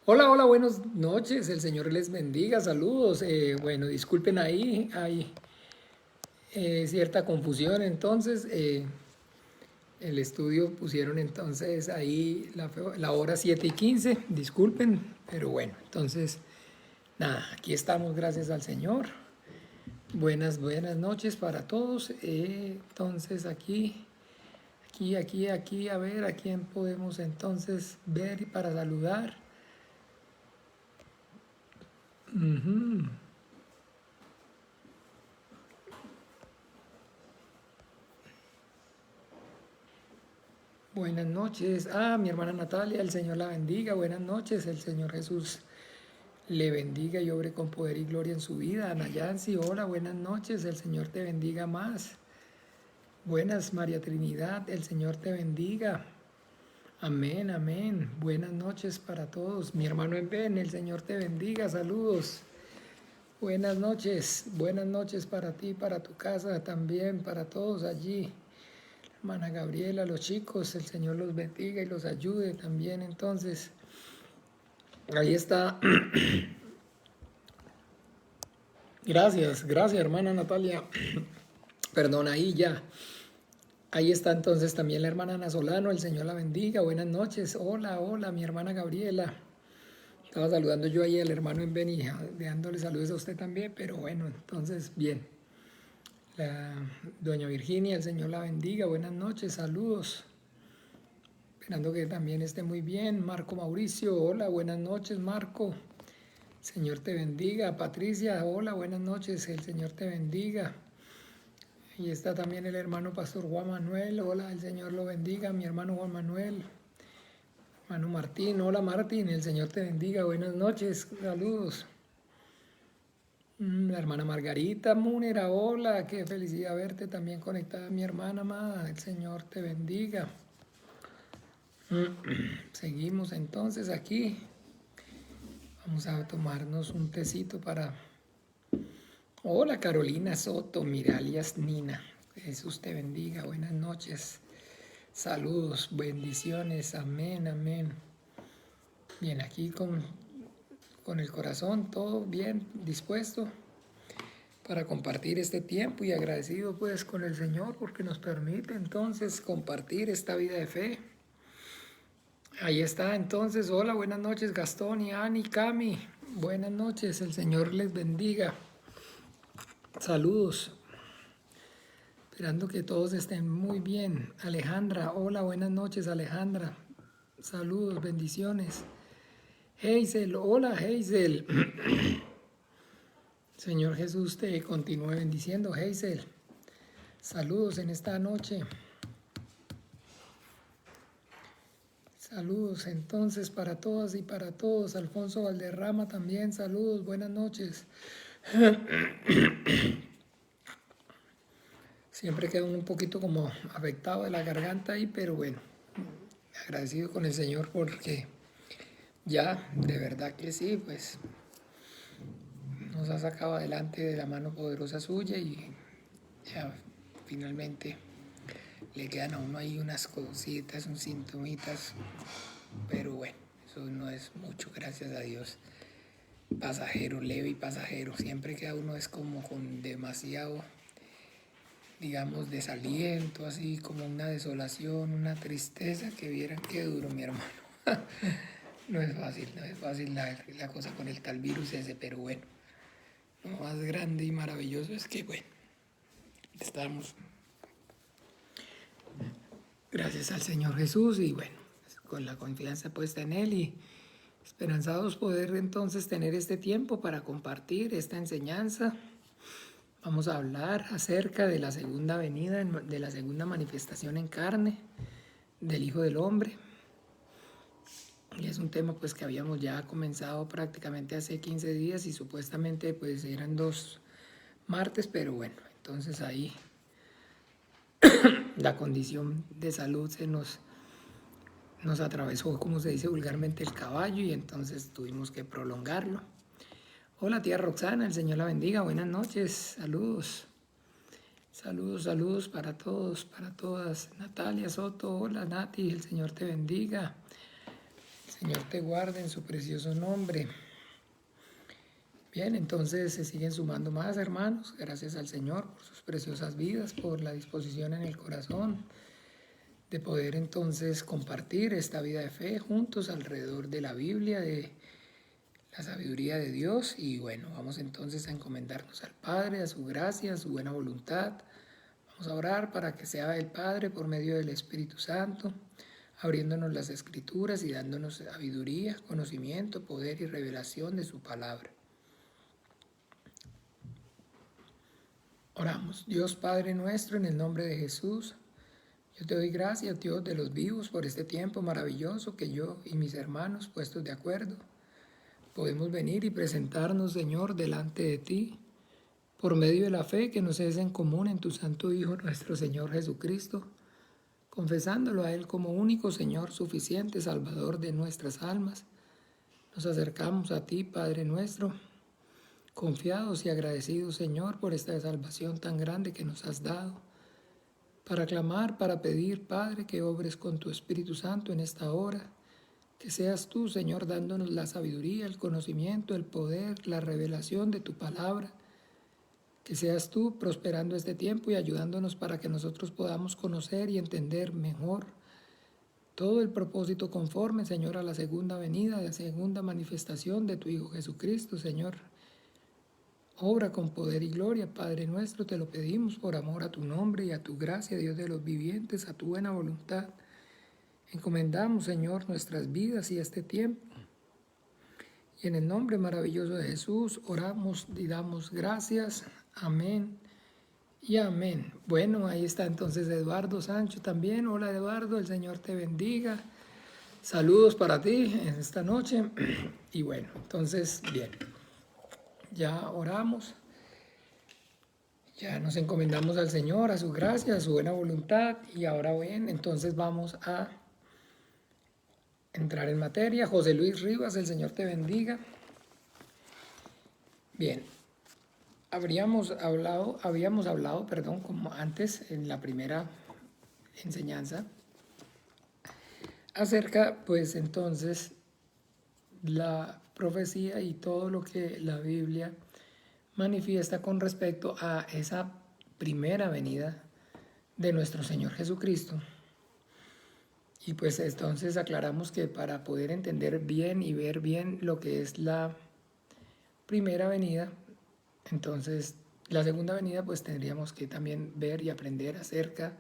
Hola, hola, buenas noches. El Señor les bendiga. Saludos. Bueno, disculpen ahí, hay cierta confusión. Entonces, el estudio pusieron entonces ahí la hora 7:15. Disculpen, pero bueno, entonces, nada, aquí estamos, gracias al Señor. Buenas noches para todos. Entonces, aquí, a ver a quién podemos entonces ver para saludar. Ujú. Buenas noches. Mi hermana Natalia, el Señor la bendiga. Buenas noches, el Señor Jesús le bendiga y obre con poder y gloria en su vida. Ana Yancy, hola, buenas noches, el Señor te bendiga más. Buenas, María Trinidad, el Señor te bendiga. Amén, amén. Buenas noches para todos. Mi hermano en Ben, el Señor te bendiga. Saludos. Buenas noches para ti, para tu casa también, para todos allí. Hermana Gabriela, los chicos, el Señor los bendiga y los ayude también. Entonces, ahí está. Gracias, hermana Natalia. Perdón, ahí ya. Ahí está entonces también la hermana Ana Solano, el Señor la bendiga. Buenas noches. Hola, hola, mi hermana Gabriela. Estaba saludando yo ahí al hermano en Beni, dándole saludos a usted también, pero bueno, entonces, bien. La doña Virginia, el Señor la bendiga. Buenas noches, saludos. Esperando que también esté muy bien. Marco Mauricio, hola, buenas noches, Marco. Señor te bendiga. Patricia, hola, buenas noches, el Señor te bendiga. Y está también el hermano pastor Juan Manuel, hola, el Señor lo bendiga, mi hermano Juan Manuel. Hermano Martín, hola Martín, el Señor te bendiga, buenas noches, saludos. La hermana Margarita Múnera, hola, qué felicidad verte también conectada, mi hermana amada, el Señor te bendiga. Seguimos entonces aquí. Vamos a tomarnos un tecito para... Hola Carolina Soto, mira alias Nina. Jesús te bendiga, buenas noches. Saludos, bendiciones, amén, amén. Bien, aquí con el corazón todo bien dispuesto para compartir este tiempo y agradecido pues con el Señor porque nos permite entonces compartir esta vida de fe. Ahí está entonces, hola, buenas noches Gastón y Ani, Cami, buenas noches, el Señor les bendiga. Saludos, esperando que todos estén muy bien. Alejandra, hola, buenas noches Alejandra, saludos, bendiciones. Hazel, hola Hazel. Señor Jesús te continúe bendiciendo, Hazel. Saludos en esta noche. Saludos entonces para todas y para todos. Alfonso Valderrama también, saludos, buenas noches. Siempre queda un poquito como afectado de la garganta ahí, pero bueno, agradecido con el Señor porque ya, de verdad que sí, pues nos ha sacado adelante de la mano poderosa suya y ya finalmente le quedan a uno ahí unas cositas, unos sintomitas, pero bueno, eso no es mucho, gracias a Dios. Pasajero, leve y pasajero, siempre queda uno es como con demasiado, digamos, desaliento, así como una desolación, una tristeza, que vieran qué duro, mi hermano. No es fácil la cosa con el tal virus ese, pero bueno, lo más grande y maravilloso es que, bueno, estamos gracias al Señor Jesús y bueno, con la confianza puesta en Él y esperanzados poder entonces tener este tiempo para compartir esta enseñanza. Vamos a hablar acerca de la segunda venida, de la segunda manifestación en carne del Hijo del Hombre. Y es un tema pues que habíamos ya comenzado prácticamente hace 15 días y supuestamente pues eran 2 martes, pero bueno, entonces ahí la condición de salud nos atravesó, como se dice vulgarmente, el caballo y entonces tuvimos que prolongarlo. Hola tía Roxana, el Señor la bendiga, buenas noches, saludos. Saludos para todos, para todas. Natalia Soto, hola Nati, el Señor te bendiga. El Señor te guarde en su precioso nombre. Bien, entonces se siguen sumando más hermanos. Gracias al Señor por sus preciosas vidas, por la disposición en el corazón de poder entonces compartir esta vida de fe juntos alrededor de la Biblia, de la sabiduría de Dios. Y bueno, vamos entonces a encomendarnos al Padre, a su gracia, a su buena voluntad. Vamos a orar para que sea el Padre por medio del Espíritu Santo, abriéndonos las Escrituras y dándonos sabiduría, conocimiento, poder y revelación de su palabra. Oramos. Dios Padre nuestro, en el nombre de Jesús, yo te doy gracias, Dios de los vivos, por este tiempo maravilloso que yo y mis hermanos, puestos de acuerdo, podemos venir y presentarnos, Señor, delante de ti, por medio de la fe que nos es en común en tu Santo Hijo, nuestro Señor Jesucristo, confesándolo a Él como único Señor, suficiente Salvador de nuestras almas. Nos acercamos a ti, Padre nuestro, confiados y agradecidos, Señor, por esta salvación tan grande que nos has dado, para clamar, para pedir, Padre, que obres con tu Espíritu Santo en esta hora, que seas tú, Señor, dándonos la sabiduría, el conocimiento, el poder, la revelación de tu palabra, que seas tú prosperando este tiempo y ayudándonos para que nosotros podamos conocer y entender mejor todo el propósito conforme, Señor, a la segunda venida, la segunda manifestación de tu Hijo Jesucristo, Señor. Obra con poder y gloria, Padre nuestro, te lo pedimos por amor a tu nombre y a tu gracia, Dios de los vivientes, a tu buena voluntad. Encomendamos, Señor, nuestras vidas y este tiempo. Y en el nombre maravilloso de Jesús oramos y damos gracias. Amén y amén. Bueno, ahí está entonces Eduardo Sancho también. Hola Eduardo, el Señor te bendiga. Saludos para ti en esta noche. Y bueno, entonces, bien. Ya oramos, ya nos encomendamos al Señor, a su gracia, a su buena voluntad. Y ahora bien, entonces vamos a entrar en materia. José Luis Rivas, el Señor te bendiga. Bien, habíamos hablado, como antes en la primera enseñanza, acerca, pues entonces, la profecía y todo lo que la Biblia manifiesta con respecto a esa primera venida de nuestro Señor Jesucristo. Y pues entonces aclaramos que para poder entender bien y ver bien lo que es la primera venida, entonces la segunda venida pues tendríamos que también ver y aprender acerca.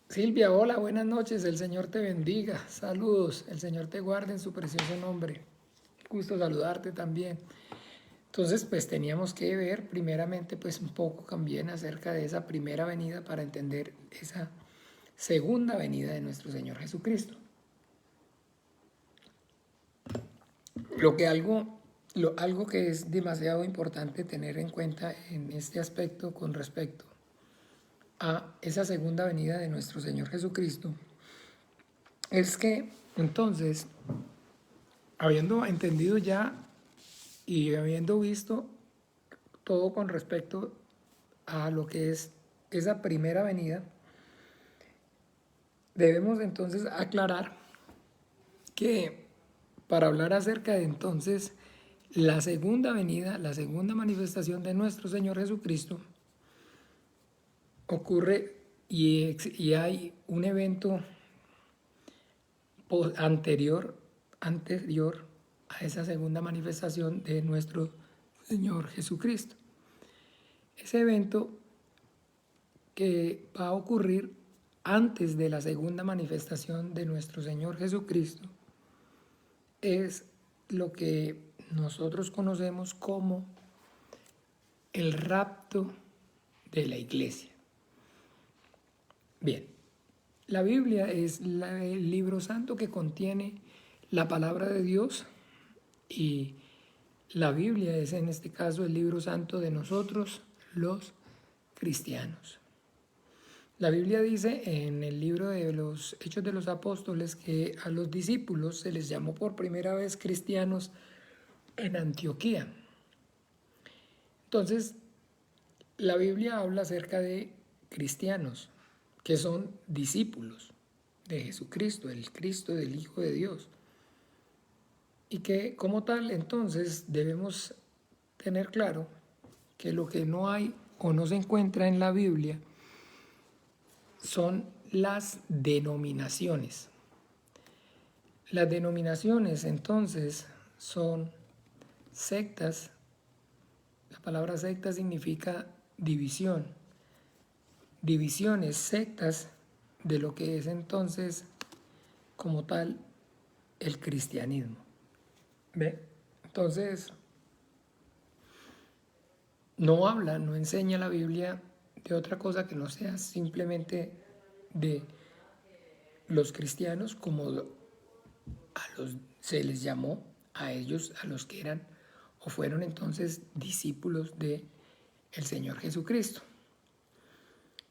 Silvia, hola, buenas noches, el Señor te bendiga, saludos, el Señor te guarde en su precioso nombre, gusto saludarte también. Entonces pues teníamos que ver primeramente pues un poco también acerca de esa primera venida para entender esa segunda venida de nuestro Señor Jesucristo. Algo que es demasiado importante tener en cuenta en este aspecto con respecto a esa segunda venida de nuestro Señor Jesucristo es que entonces, habiendo entendido ya y habiendo visto todo con respecto a lo que es esa primera venida, debemos entonces aclarar que para hablar acerca de entonces la segunda venida, la segunda manifestación de nuestro Señor Jesucristo, ocurre y hay un evento anterior a esa segunda manifestación de nuestro Señor Jesucristo. Ese evento que va a ocurrir antes de la segunda manifestación de nuestro Señor Jesucristo es lo que nosotros conocemos como el rapto de la iglesia. Bien, la Biblia es el libro santo que contiene la palabra de Dios y la Biblia es en este caso el libro santo de nosotros los cristianos. La Biblia dice en el libro de los Hechos de los Apóstoles que a los discípulos se les llamó por primera vez cristianos en Antioquía. Entonces, la Biblia habla acerca de cristianos, que son discípulos. de Jesucristo, el Cristo del Hijo de Dios. Y que como tal entonces debemos tener claro que lo que no hay o no se encuentra en la Biblia son las denominaciones. Las denominaciones entonces son sectas. La palabra secta significa división. Divisiones, sectas de lo que es entonces como tal el cristianismo. ¿Ve? Entonces, no habla, no enseña la Biblia de otra cosa que no sea simplemente de los cristianos, como se les llamó a ellos, a los que eran o fueron entonces discípulos de el Señor Jesucristo.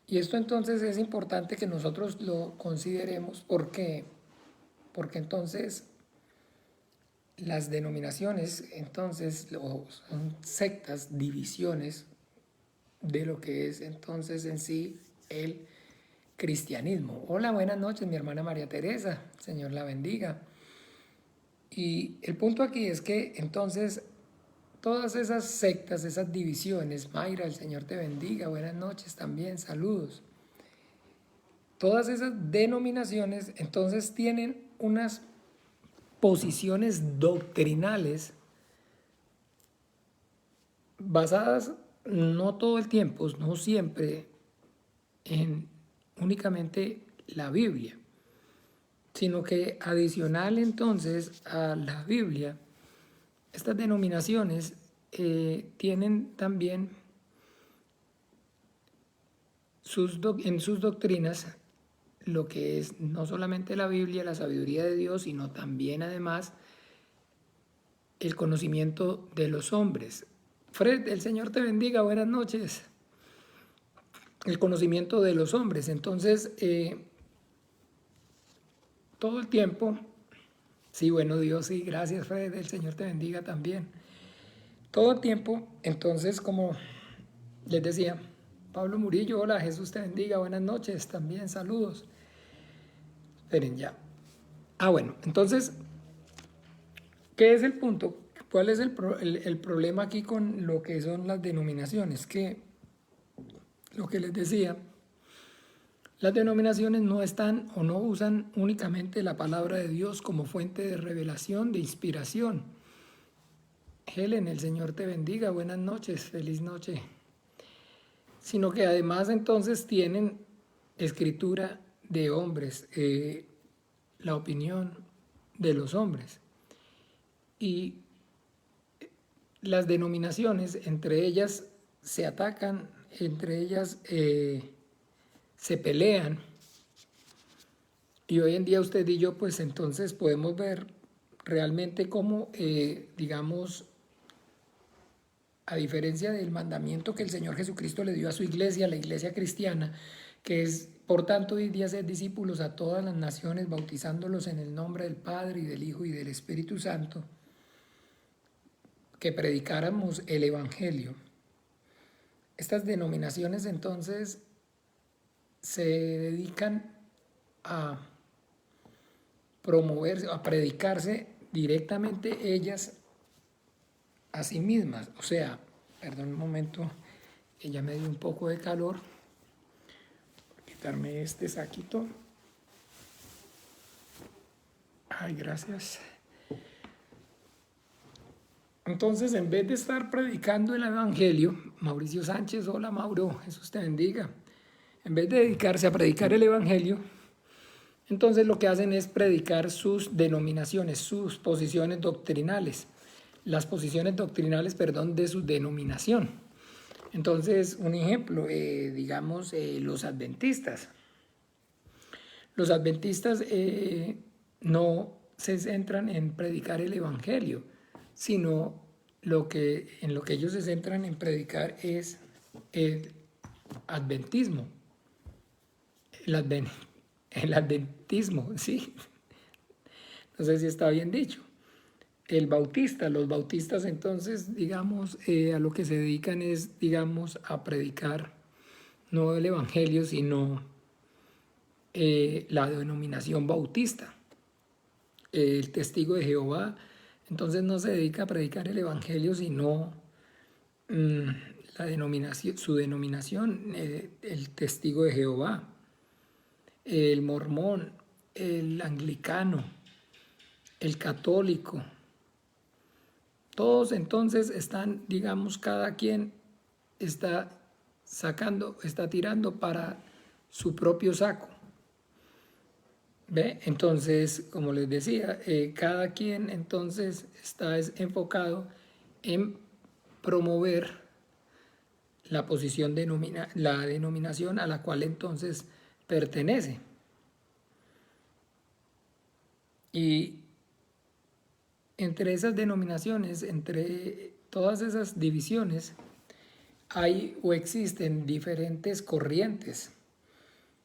Y esto entonces es importante que nosotros lo consideremos porque entonces las denominaciones entonces son sectas, divisiones de lo que es entonces en sí el cristianismo. Hola, buenas noches, mi hermana María Teresa, Señor la bendiga. Y el punto aquí es que entonces todas esas sectas, esas divisiones, Mayra, el Señor te bendiga, buenas noches también, saludos. Todas esas denominaciones entonces tienen unas posiciones doctrinales basadas no todo el tiempo, no siempre en únicamente la Biblia, sino que adicional entonces a la Biblia, estas denominaciones tienen también en sus doctrinas lo que es no solamente la Biblia, la sabiduría de Dios, sino también además el conocimiento de los hombres. Fred, el Señor te bendiga, buenas noches. El conocimiento de los hombres. Entonces, todo el tiempo, sí, bueno, Dios, sí, gracias Fred, el Señor te bendiga también. Todo el tiempo, entonces, como les decía, Pablo Murillo, hola, Jesús te bendiga, buenas noches, también saludos. Esperen ya. Bueno, entonces, ¿qué es el punto? ¿Cuál es el problema aquí con lo que son las denominaciones? Que lo que les decía, las denominaciones no están o no usan únicamente la palabra de Dios como fuente de revelación, de inspiración. Helen, el Señor te bendiga, buenas noches, feliz noche. Sino que además entonces tienen escritura de hombres, la opinión de los hombres. Y las denominaciones, entre ellas se atacan, entre ellas se pelean. Y hoy en día usted y yo, pues entonces podemos ver realmente cómo, digamos, a diferencia del mandamiento que el Señor Jesucristo le dio a su iglesia, la iglesia cristiana, que es, por tanto, hoy día ser discípulos a todas las naciones, bautizándolos en el nombre del Padre y del Hijo y del Espíritu Santo, que predicáramos el Evangelio. Estas denominaciones entonces se dedican a promoverse, a predicarse directamente ellas a sí mismas. O sea, perdón un momento, que ya me dio un poco de calor. Quitarme este saquito. Ay, gracias. Entonces, en vez de estar predicando el Evangelio, Mauricio Sánchez, hola Mauro, Jesús te bendiga. En vez de dedicarse a predicar el Evangelio, entonces lo que hacen es predicar sus denominaciones, sus posiciones doctrinales, las posiciones doctrinales, perdón, de su denominación. Entonces, un ejemplo, digamos, los adventistas. Los adventistas no se centran en predicar el Evangelio, sino en lo que ellos se centran en predicar es el adventismo. El adventismo, sí. No sé si está bien dicho. Los bautistas entonces, digamos, a lo que se dedican es, digamos, a predicar no el Evangelio, sino la denominación bautista. El testigo de Jehová, entonces no se dedica a predicar el evangelio, sino su denominación, el testigo de Jehová, el mormón, el anglicano, el católico. Todos entonces están, digamos, cada quien está está tirando para su propio saco. ¿Ve? Entonces, como les decía, cada quien entonces está enfocado en promover la posición la denominación a la cual entonces pertenece. Y entre esas denominaciones, entre todas esas divisiones, hay o existen diferentes corrientes.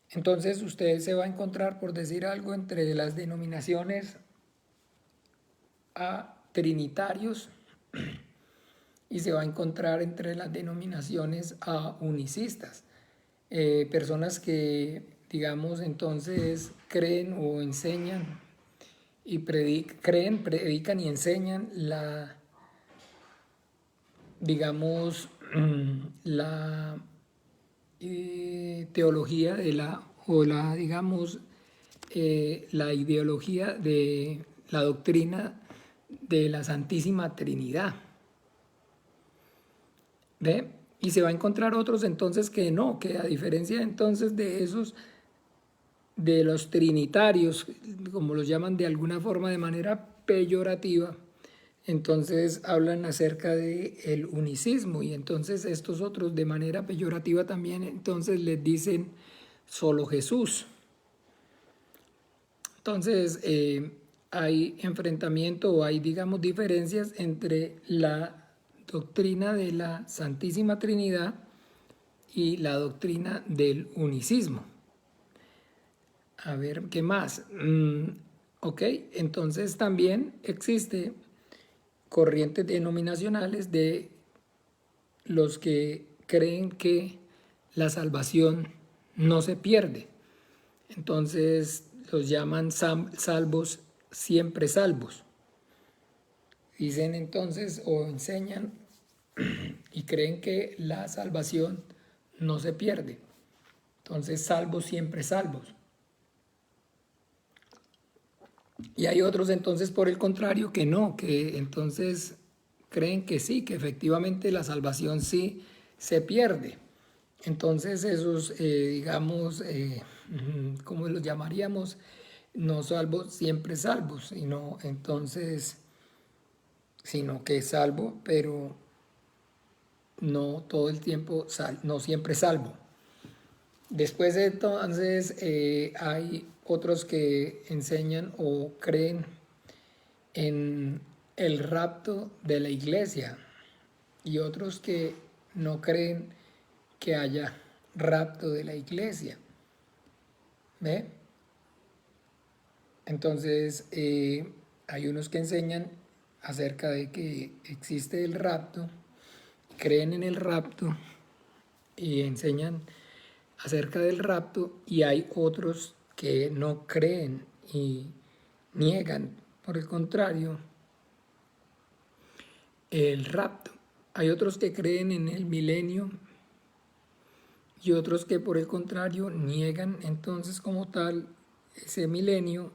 Entonces usted se va a encontrar, por decir algo, entre las denominaciones a trinitarios y se va a encontrar entre las denominaciones a unicistas. Personas que, digamos, entonces creen o enseñan y predican y enseñan digamos, la teología digamos, la ideología de la doctrina de la Santísima Trinidad. ¿Ve? Y se va a encontrar otros entonces que no, que a diferencia entonces de esos, de los trinitarios, como los llaman de alguna forma de manera peyorativa, entonces hablan acerca del unicismo, y entonces estos otros de manera peyorativa también entonces les dicen solo Jesús. Entonces hay enfrentamiento o hay, digamos, diferencias entre la doctrina de la Santísima Trinidad y la doctrina del unicismo. A ver, ¿qué más? Ok, entonces también existe corrientes denominacionales de los que creen que la salvación no se pierde. Entonces los llaman salvos, siempre salvos. Dicen entonces o enseñan y creen que la salvación no se pierde. Entonces, salvos, siempre salvos. Y hay otros entonces, por el contrario, que no, que entonces creen que sí, que efectivamente la salvación sí se pierde. Entonces esos, digamos, ¿cómo los llamaríamos? No salvos, siempre salvos, sino que salvo, pero no todo el tiempo, no siempre salvo. Después entonces hay otros que enseñan o creen en el rapto de la iglesia y otros que no creen que haya rapto de la iglesia. ¿Ve? Entonces hay unos que enseñan acerca de que existe el rapto, creen en el rapto y enseñan acerca del rapto, y hay otros que no creen y niegan, por el contrario, el rapto. Hay otros que creen en el milenio y otros que por el contrario niegan entonces como tal ese milenio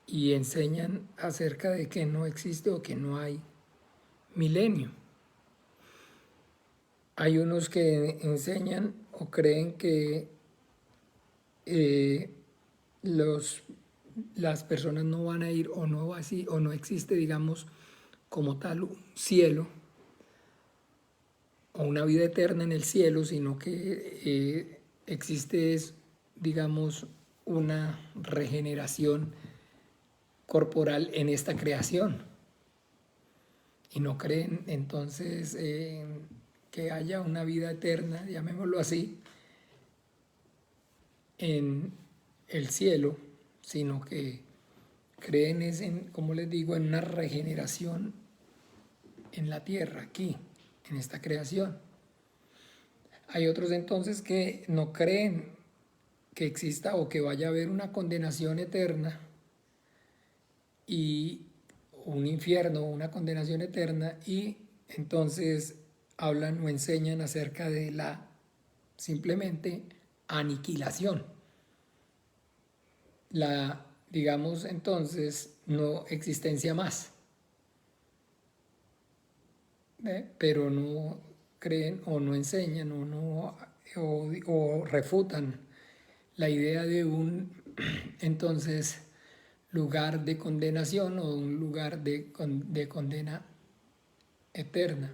y enseñan acerca de que no existe o que no hay milenio. Hay unos que enseñan o creen que las personas no van a ir o no así o no existe, digamos, como tal un cielo o una vida eterna en el cielo, sino que existe, digamos, una regeneración corporal en esta creación. Y no creen entonces que haya una vida eterna, llamémoslo así, en el cielo, sino que creen como les digo, en una regeneración en la tierra, aquí, en esta creación. Hay otros entonces que no creen que exista o que vaya a haber una condenación eterna y un infierno, una condenación eterna, y entonces hablan o enseñan acerca de la simplemente aniquilación. La, digamos entonces, no existencia más. Pero no creen o no enseñan o, no, o refutan la idea de un entonces lugar de condenación o un lugar de condena eterna,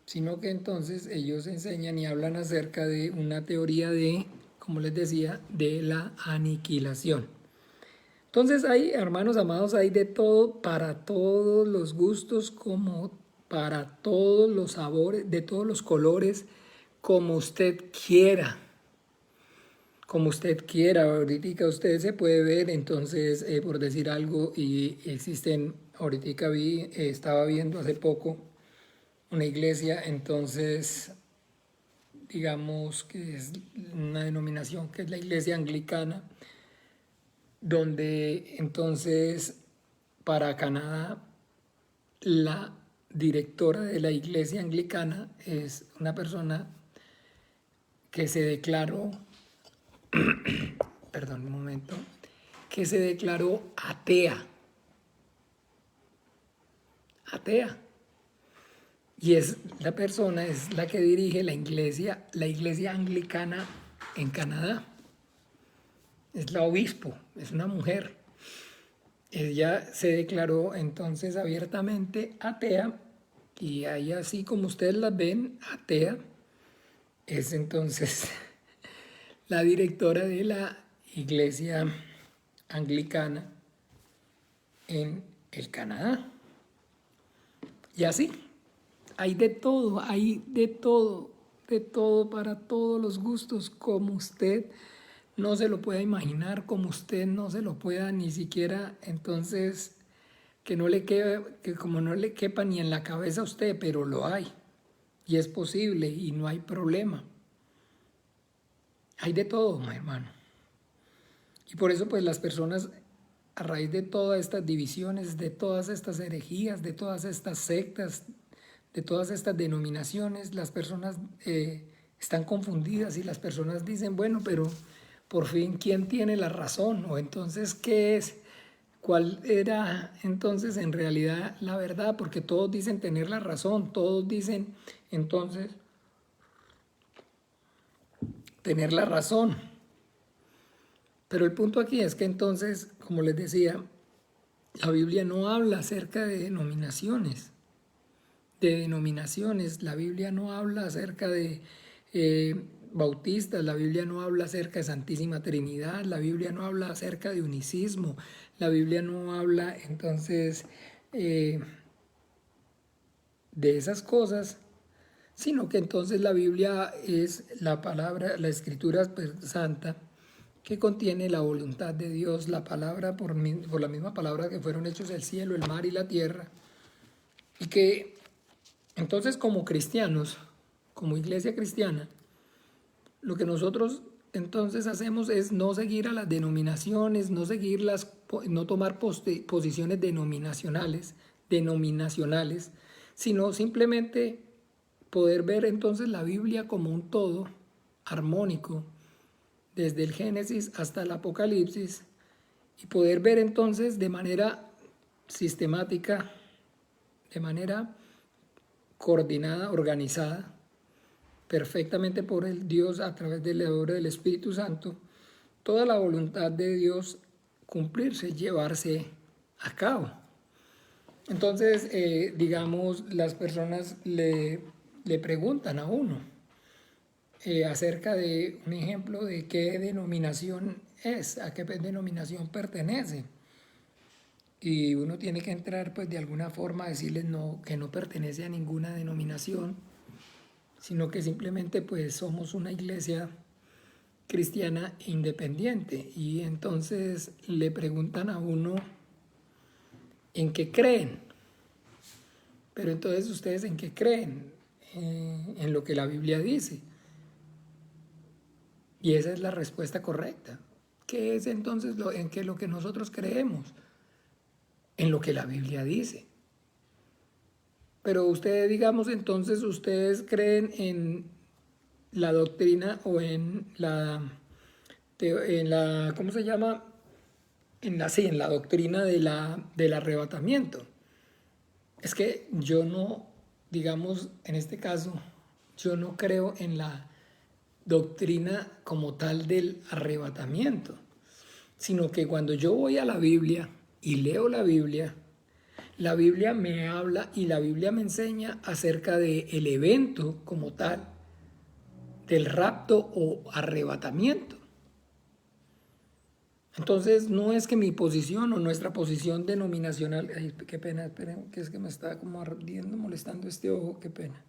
sino que entonces ellos enseñan y hablan acerca de una teoría de, como les decía, de la aniquilación. Entonces hay, hermanos amados, hay de todo para todos los gustos, como para todos los sabores, de todos los colores, como usted quiera. Como usted quiera. Ahorita usted se puede ver, entonces, por decir algo, y existen, ahorita estaba viendo hace poco una iglesia, entonces, digamos que es una denominación que es la iglesia anglicana, donde entonces para Canadá la directora de la iglesia anglicana es una persona que se declaró, perdón un momento, que se declaró atea, atea. Y es la persona, es la que dirige la iglesia anglicana en Canadá. Es la obispo, es una mujer. Ella se declaró entonces abiertamente atea, y ahí, así como ustedes la ven, atea, es entonces la directora de la iglesia anglicana en el Canadá. Y así, hay de todo para todos los gustos, como usted no se lo pueda imaginar, como usted no se lo pueda ni siquiera, entonces, que como no le quepa ni en la cabeza a usted, pero lo hay. Y es posible y no hay problema. Hay de todo, mi hermano. Y por eso pues las personas, a raíz de todas estas divisiones, de todas estas herejías, de todas estas sectas, de todas estas denominaciones, las personas están confundidas y las personas dicen, bueno, pero por fin, ¿quién tiene la razón? O entonces, ¿qué es? ¿Cuál era entonces en realidad la verdad? Porque todos dicen tener la razón, todos dicen entonces tener la razón. Pero el punto aquí es que entonces, como les decía, la Biblia no habla acerca de denominaciones. La Biblia no habla acerca de bautistas, la Biblia no habla acerca de Santísima Trinidad, la Biblia no habla acerca de unicismo, la Biblia no habla entonces de esas cosas, sino que entonces la Biblia es la palabra, la escritura santa, que contiene la voluntad de Dios, la palabra por la misma palabra que fueron hechos el cielo, el mar y la tierra, y que entonces como cristianos, como iglesia cristiana, lo que nosotros entonces hacemos es no seguir a las denominaciones, no tomar posiciones denominacionales, sino simplemente poder ver entonces la Biblia como un todo armónico, desde el Génesis hasta el Apocalipsis, y poder ver entonces de manera sistemática, de manera coordinada, organizada, perfectamente por el Dios a través de la obra del Espíritu Santo, toda la voluntad de Dios cumplirse, llevarse a cabo. Entonces, digamos, las personas le preguntan a uno acerca de un ejemplo de qué denominación es, a qué denominación pertenece. Y uno tiene que entrar, pues, de alguna forma a decirles no, que no pertenece a ninguna denominación, sino que simplemente, pues, somos una iglesia cristiana independiente. Y entonces le preguntan a uno en qué creen. Pero entonces, ¿ustedes en qué creen? En lo que la Biblia dice. Y esa es la respuesta correcta. ¿Qué es entonces lo que nosotros creemos? En lo que la Biblia dice. Pero ustedes, digamos, entonces ustedes creen en la doctrina o ¿cómo se llama? En la doctrina del arrebatamiento. Es que yo no, digamos, en este caso, yo no creo en la doctrina como tal del arrebatamiento, sino que cuando yo voy a la Biblia y leo la Biblia me habla y la Biblia me enseña acerca del evento como tal, del rapto o arrebatamiento. Entonces, no es que mi posición o nuestra posición denominacional, ay, qué pena, esperen, que es que me está como ardiendo, molestando este ojo, qué pena.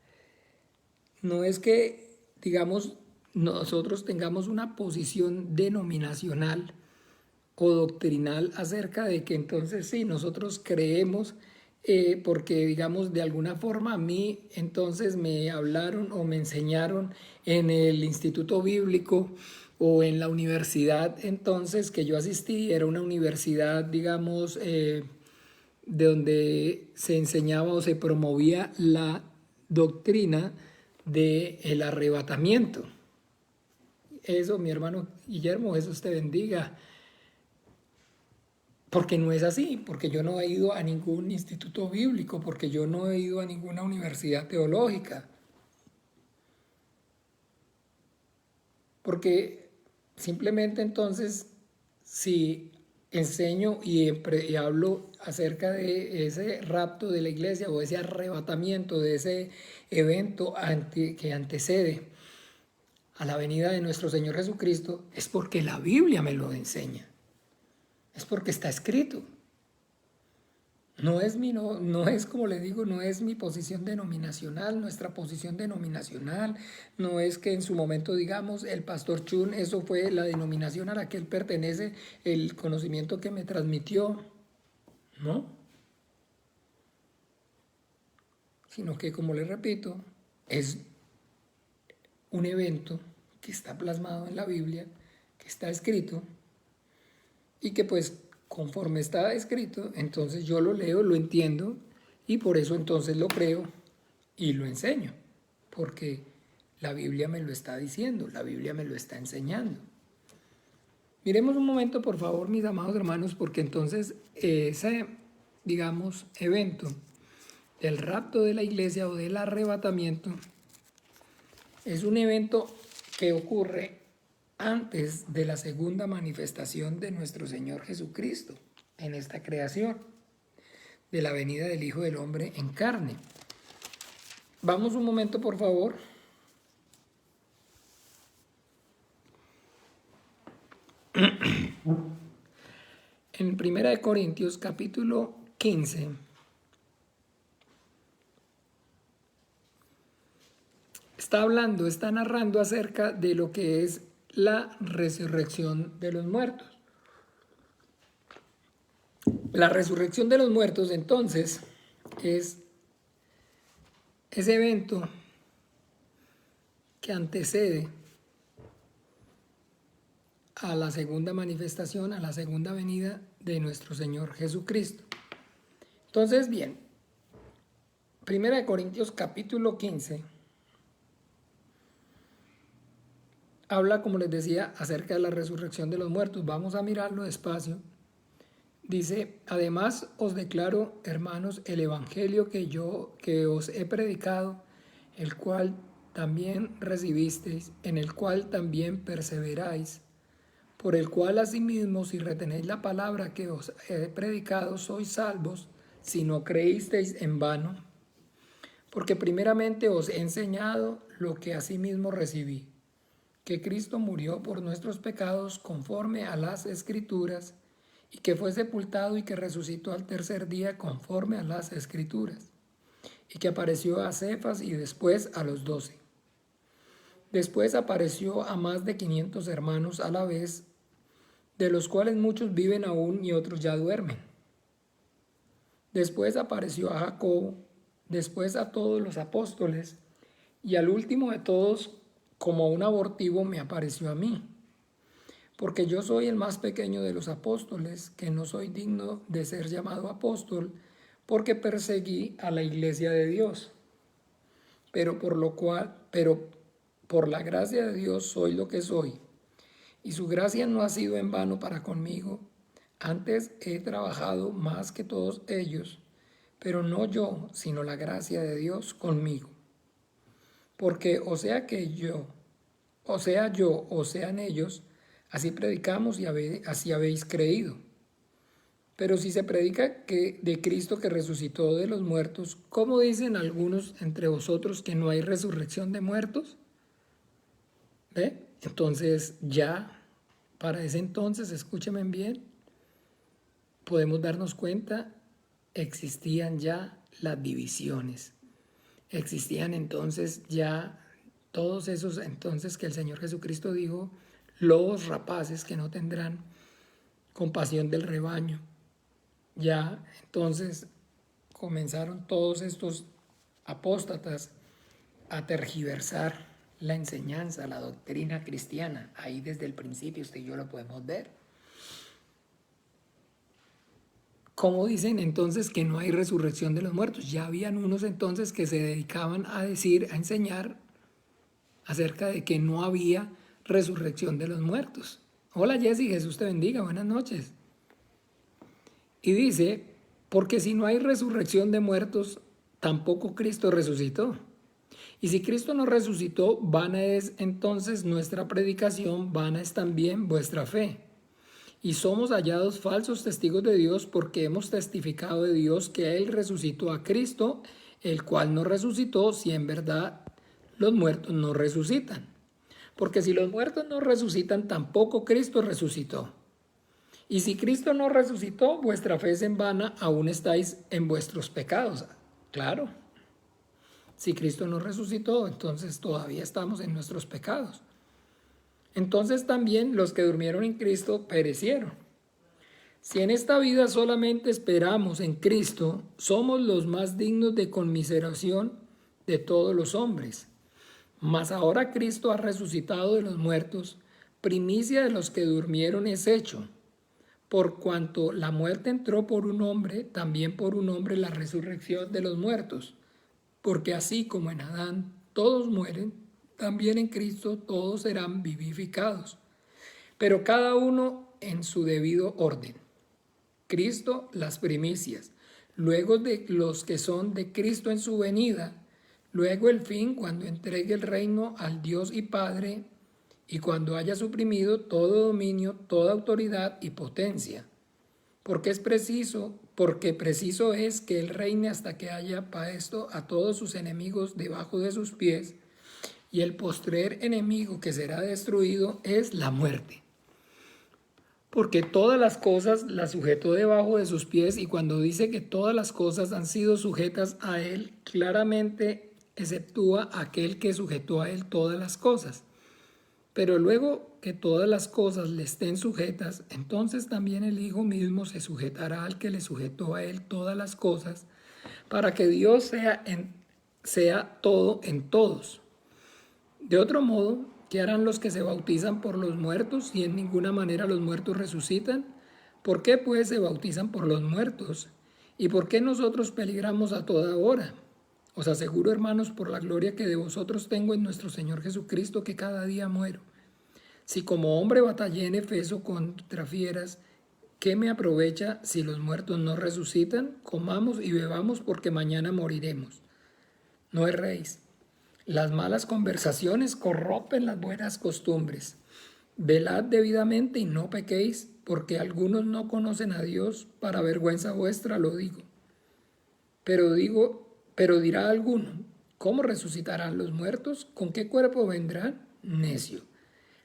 No es que, digamos, nosotros tengamos una posición denominacional o doctrinal acerca de que entonces sí, nosotros creemos, porque digamos de alguna forma a mí entonces me hablaron o me enseñaron en el instituto bíblico o en la universidad entonces que yo asistí, era una universidad digamos de donde se enseñaba o se promovía la doctrina del arrebatamiento. Eso, mi hermano Guillermo, eso te bendiga. Porque no es así, porque yo no he ido a ningún instituto bíblico, porque yo no he ido a ninguna universidad teológica, porque simplemente entonces si enseño y hablo acerca de ese rapto de la iglesia o ese arrebatamiento, de ese evento que antecede a la venida de nuestro Señor Jesucristo, es porque la Biblia me lo enseña, es porque está escrito. No es como le digo, no es mi posición denominacional, nuestra posición denominacional, no es que en su momento digamos el pastor Chun, eso fue la denominación a la que él pertenece, el conocimiento que me transmitió, no, sino que como le repito, es un evento que está plasmado en la Biblia, que está escrito y que pues conforme está escrito, entonces yo lo leo, lo entiendo y por eso entonces lo creo y lo enseño, porque la Biblia me lo está diciendo, la Biblia me lo está enseñando. Miremos un momento, por favor, mis amados hermanos, porque entonces ese, digamos, evento del rapto de la iglesia o del arrebatamiento es un evento que ocurre antes de la segunda manifestación de nuestro Señor Jesucristo en esta creación, de la venida del Hijo del Hombre en carne. Vamos un momento, por favor. En 1 Corintios capítulo 15, está narrando acerca de lo que es la resurrección de los muertos. La resurrección de los muertos, entonces, es ese evento que antecede a la segunda manifestación, a la segunda venida de nuestro Señor Jesucristo. Entonces, bien, 1 Corintios capítulo 15 habla, como les decía, acerca de la resurrección de los muertos. Vamos a mirarlo despacio. Dice, además os declaro, hermanos, el evangelio que os he predicado, el cual también recibisteis, en el cual también perseveráis, por el cual asimismo, si retenéis la palabra que os he predicado, sois salvos, si no creísteis en vano. Porque primeramente os he enseñado lo que asimismo recibí, que Cristo murió por nuestros pecados conforme a las Escrituras, y que fue sepultado y que resucitó al tercer día conforme a las Escrituras, y que apareció a Cefas y después a los 12. Después apareció a más de 500 hermanos a la vez, de los cuales muchos viven aún y otros ya duermen. Después apareció a Jacobo, después a todos los apóstoles, y al último de todos, como un abortivo me apareció a mí, porque yo soy el más pequeño de los apóstoles, que no soy digno de ser llamado apóstol, porque perseguí a la iglesia de Dios. Pero por la gracia de Dios soy lo que soy, y su gracia no ha sido en vano para conmigo. Antes he trabajado más que todos ellos, pero no yo, sino la gracia de Dios conmigo. Porque o sean ellos, así predicamos y así habéis creído. Pero si se predica que de Cristo que resucitó de los muertos, ¿cómo dicen algunos entre vosotros que no hay resurrección de muertos? ¿Ve? Entonces ya, para ese entonces, escúcheme bien, podemos darnos cuenta, existían ya las divisiones. Existían entonces ya todos esos entonces que el Señor Jesucristo dijo, lobos rapaces que no tendrán compasión del rebaño. Ya entonces comenzaron todos estos apóstatas a tergiversar la enseñanza, la doctrina cristiana. Ahí desde el principio usted y yo lo podemos ver. ¿Cómo dicen entonces que no hay resurrección de los muertos? Ya habían unos entonces que se dedicaban a decir, a enseñar acerca de que no había resurrección de los muertos. Hola Jessy, Jesús te bendiga, buenas noches. Y dice, porque si no hay resurrección de muertos, tampoco Cristo resucitó. Y si Cristo no resucitó, vana es entonces nuestra predicación, vana es también vuestra fe. Y somos hallados falsos testigos de Dios porque hemos testificado de Dios que Él resucitó a Cristo, el cual no resucitó si en verdad los muertos no resucitan. Porque si los muertos no resucitan, tampoco Cristo resucitó. Y si Cristo no resucitó, vuestra fe es en vana, aún estáis en vuestros pecados. Claro, si Cristo no resucitó, entonces todavía estamos en nuestros pecados. Entonces también los que durmieron en Cristo perecieron. Si en esta vida solamente esperamos en Cristo, somos los más dignos de conmiseración de todos los hombres. Mas ahora Cristo ha resucitado de los muertos, primicia de los que durmieron es hecho. Por cuanto la muerte entró por un hombre, también por un hombre la resurrección de los muertos. Porque así como en Adán todos mueren, también en Cristo todos serán vivificados, pero cada uno en su debido orden. Cristo las primicias, luego de los que son de Cristo en su venida, luego el fin cuando entregue el reino al Dios y Padre y cuando haya suprimido todo dominio, toda autoridad y potencia. Porque preciso es que Él reine hasta que haya puesto a todos sus enemigos debajo de sus pies, y el postrer enemigo que será destruido es la muerte. Porque todas las cosas las sujetó debajo de sus pies, y cuando dice que todas las cosas han sido sujetas a Él, claramente exceptúa aquel que sujetó a Él todas las cosas. Pero luego que todas las cosas le estén sujetas, entonces también el Hijo mismo se sujetará al que le sujetó a Él todas las cosas, para que Dios sea todo en todos. De otro modo, ¿qué harán los que se bautizan por los muertos si en ninguna manera los muertos resucitan? ¿Por qué pues se bautizan por los muertos? ¿Y por qué nosotros peligramos a toda hora? Os aseguro, hermanos, por la gloria que de vosotros tengo en nuestro Señor Jesucristo, que cada día muero. Si como hombre batallé en Efeso contra fieras, ¿qué me aprovecha si los muertos no resucitan? Comamos y bebamos porque mañana moriremos. No erréis. Las malas conversaciones corrompen las buenas costumbres. Velad debidamente y no pequéis, porque algunos no conocen a Dios, para vergüenza vuestra lo digo. Pero dirá alguno, ¿cómo resucitarán los muertos? ¿Con qué cuerpo vendrán? Necio.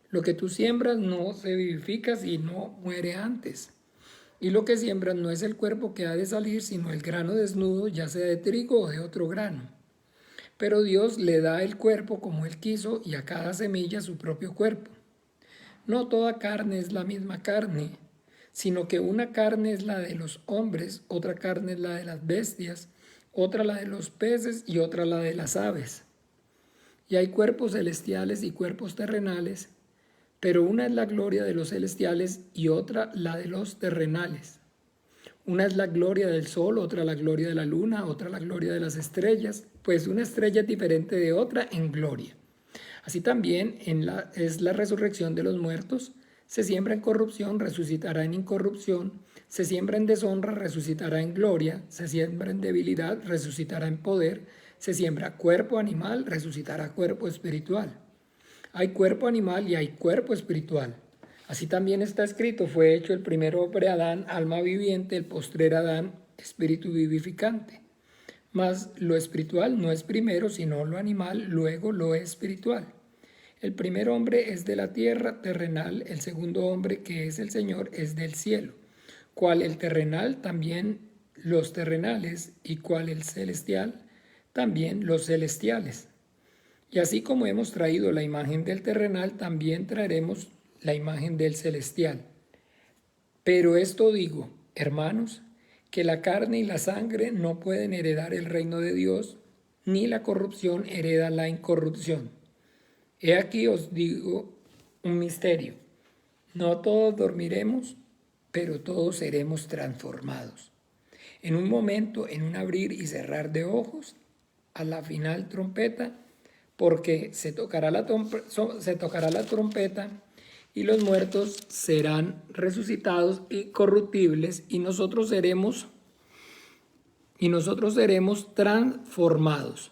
Lo que tú siembras no se vivifica si no muere antes. Y lo que siembras no es el cuerpo que ha de salir, sino el grano desnudo, ya sea de trigo o de otro grano. Pero Dios le da el cuerpo como Él quiso y a cada semilla su propio cuerpo. No toda carne es la misma carne, sino que una carne es la de los hombres, otra carne es la de las bestias, otra la de los peces y otra la de las aves. y hay cuerpos celestiales y cuerpos terrenales, pero una es la gloria de los celestiales y otra la de los terrenales. Una es la gloria del sol, otra la gloria de la luna, otra la gloria de las estrellas, pues una estrella es diferente de otra en gloria. Así también es la resurrección de los muertos. Se siembra en corrupción, resucitará en incorrupción. Se siembra en deshonra, resucitará en gloria. Se siembra en debilidad, resucitará en poder. Se siembra cuerpo animal, resucitará cuerpo espiritual. Hay cuerpo animal y hay cuerpo espiritual. Así también está escrito, fue hecho el primer hombre Adán, alma viviente, el postrer Adán, espíritu vivificante. Mas lo espiritual no es primero, sino lo animal, luego lo espiritual. El primer hombre es de la tierra terrenal, el segundo hombre, que es el Señor, es del cielo. Cual el terrenal, también los terrenales, y cual el celestial, también los celestiales. Y así como hemos traído la imagen del terrenal, también traeremos la imagen del celestial. Pero esto digo, hermanos, que la carne y la sangre no pueden heredar el reino de Dios, ni la corrupción hereda la incorrupción. He aquí os digo un misterio. No todos dormiremos, pero todos seremos transformados. En un momento, en un abrir y cerrar de ojos, a la final trompeta, porque se tocará la trompeta y los muertos serán resucitados incorruptibles y nosotros seremos transformados.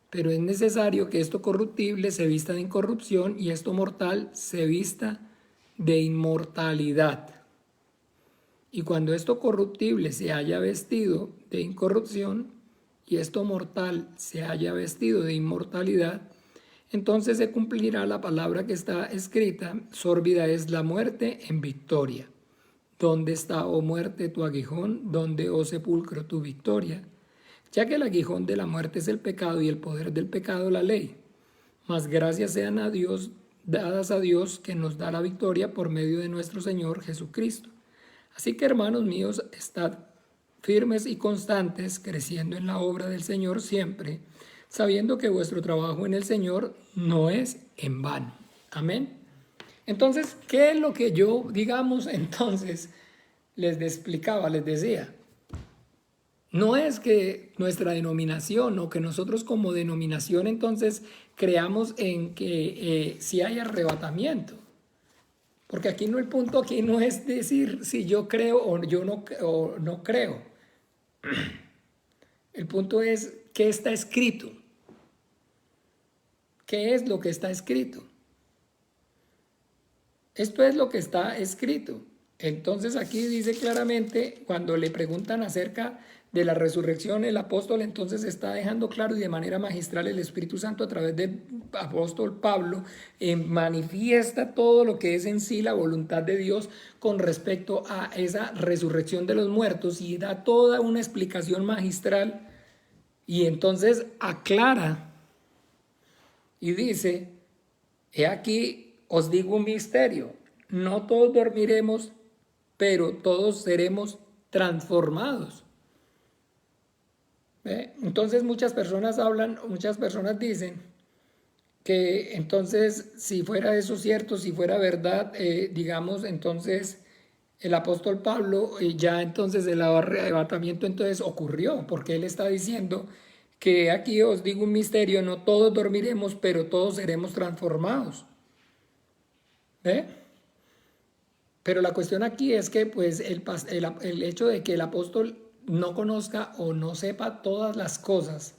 Pero es necesario que esto corruptible se vista de incorrupción y esto mortal se vista de inmortalidad. Y cuando esto corruptible se haya vestido de incorrupción y esto mortal se haya vestido de inmortalidad, entonces se cumplirá la palabra que está escrita: sórbida es la muerte en victoria. ¿Dónde está, oh muerte, tu aguijón? ¿Dónde, oh sepulcro, tu victoria? Ya que el aguijón de la muerte es el pecado y el poder del pecado la ley. Mas gracias sean a Dios, dadas a Dios, que nos da la victoria por medio de nuestro Señor Jesucristo. Así que, hermanos míos, estad firmes y constantes, creciendo en la obra del Señor siempre, sabiendo que vuestro trabajo en el Señor no es en vano. Amén. Entonces, ¿qué es lo que yo, entonces, les explicaba, les decía? No es que nuestra denominación o que nosotros como denominación entonces creamos en que si hay arrebatamiento. Porque aquí no, el punto aquí no es decir si yo creo o no creo. El punto es qué está escrito. ¿Qué es lo que está escrito? Esto es lo que está escrito. Entonces aquí dice claramente, cuando le preguntan acerca de la resurrección, el apóstol entonces está dejando claro y de manera magistral el Espíritu Santo a través del apóstol Pablo manifiesta todo lo que es en sí la voluntad de Dios con respecto a esa resurrección de los muertos y da toda una explicación magistral y entonces aclara y dice: he aquí os digo un misterio, no todos dormiremos, pero todos seremos transformados. Entonces muchas personas dicen que entonces si fuera eso cierto, si fuera verdad, entonces el apóstol Pablo ya entonces el arrebatamiento entonces ocurrió, porque él está diciendo que aquí os digo un misterio, no todos dormiremos, pero todos seremos transformados. Pero la cuestión aquí es que pues el hecho de que el apóstol no conozca o no sepa todas las cosas,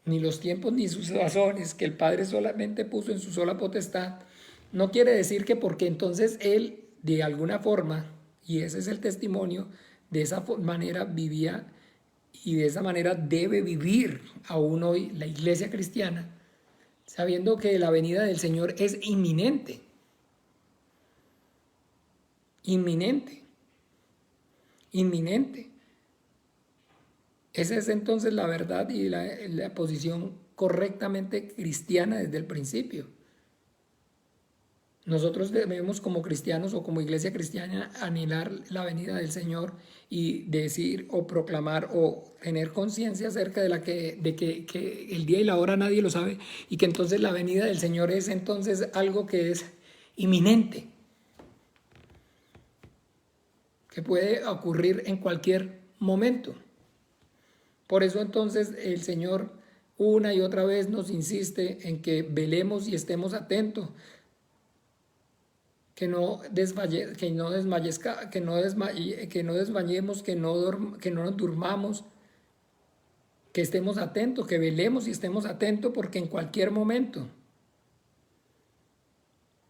ni los tiempos ni sus razones que el Padre solamente puso en su sola potestad, no quiere decir que porque entonces él de alguna forma, y ese es el testimonio, de esa manera vivía y de esa manera debe vivir aún hoy la iglesia cristiana, sabiendo que la venida del Señor es inminente. Inminente. Esa es entonces la verdad y la posición correctamente cristiana desde el principio. Nosotros debemos como cristianos o como iglesia cristiana anhelar la venida del Señor y decir o proclamar o tener conciencia acerca de que el día y la hora nadie lo sabe y que entonces la venida del Señor es entonces algo que es inminente, que puede ocurrir en cualquier momento. Por eso entonces el Señor una y otra vez nos insiste en que velemos y estemos atentos, que no desmayezca, que no desmayemos, que no nos durmamos, que estemos atentos, que velemos y estemos atentos, porque en cualquier momento.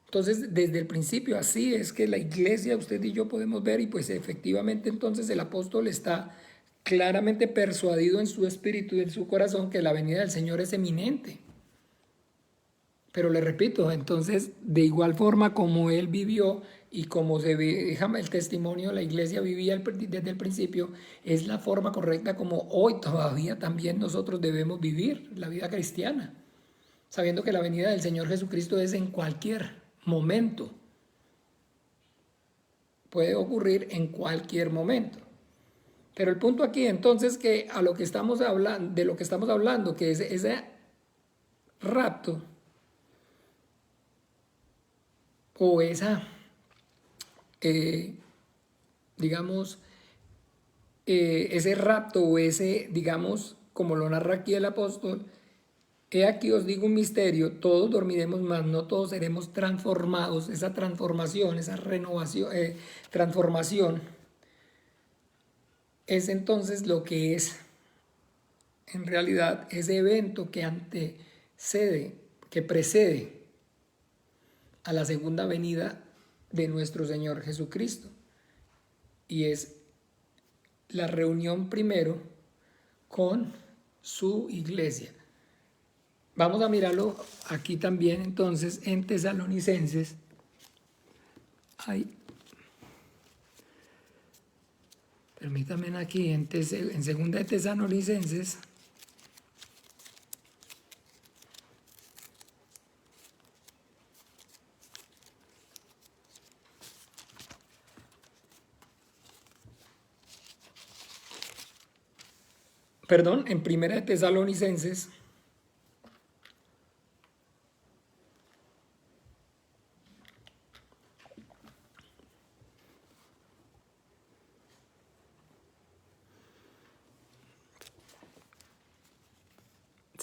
Entonces, desde el principio, así es que la iglesia, usted y yo podemos ver, y pues efectivamente entonces el apóstol está claramente persuadido en su espíritu y en su corazón que la venida del Señor es eminente. Pero le repito, entonces, de igual forma como él vivió y como se ve, el testimonio, la iglesia vivía desde el principio, es la forma correcta como hoy todavía también nosotros debemos vivir la vida cristiana, sabiendo que la venida del Señor Jesucristo es en cualquier momento, puede ocurrir en cualquier momento. Pero el punto aquí entonces que a lo que estamos hablando, de lo que estamos hablando, que es ese rapto, o esa, digamos, ese rapto o ese, digamos, como lo narra aquí el apóstol, he aquí os digo un misterio, todos dormiremos, mas no todos seremos transformados. Esa transformación, esa renovación, transformación, es entonces lo que es, en realidad, ese evento que antecede, que precede a la segunda venida de nuestro Señor Jesucristo. Y es la reunión primero con su iglesia. Vamos a mirarlo aquí también entonces en Tesalonicenses. Permítanme aquí en segunda de Tesalonicenses. Perdón, en primera de Tesalonicenses.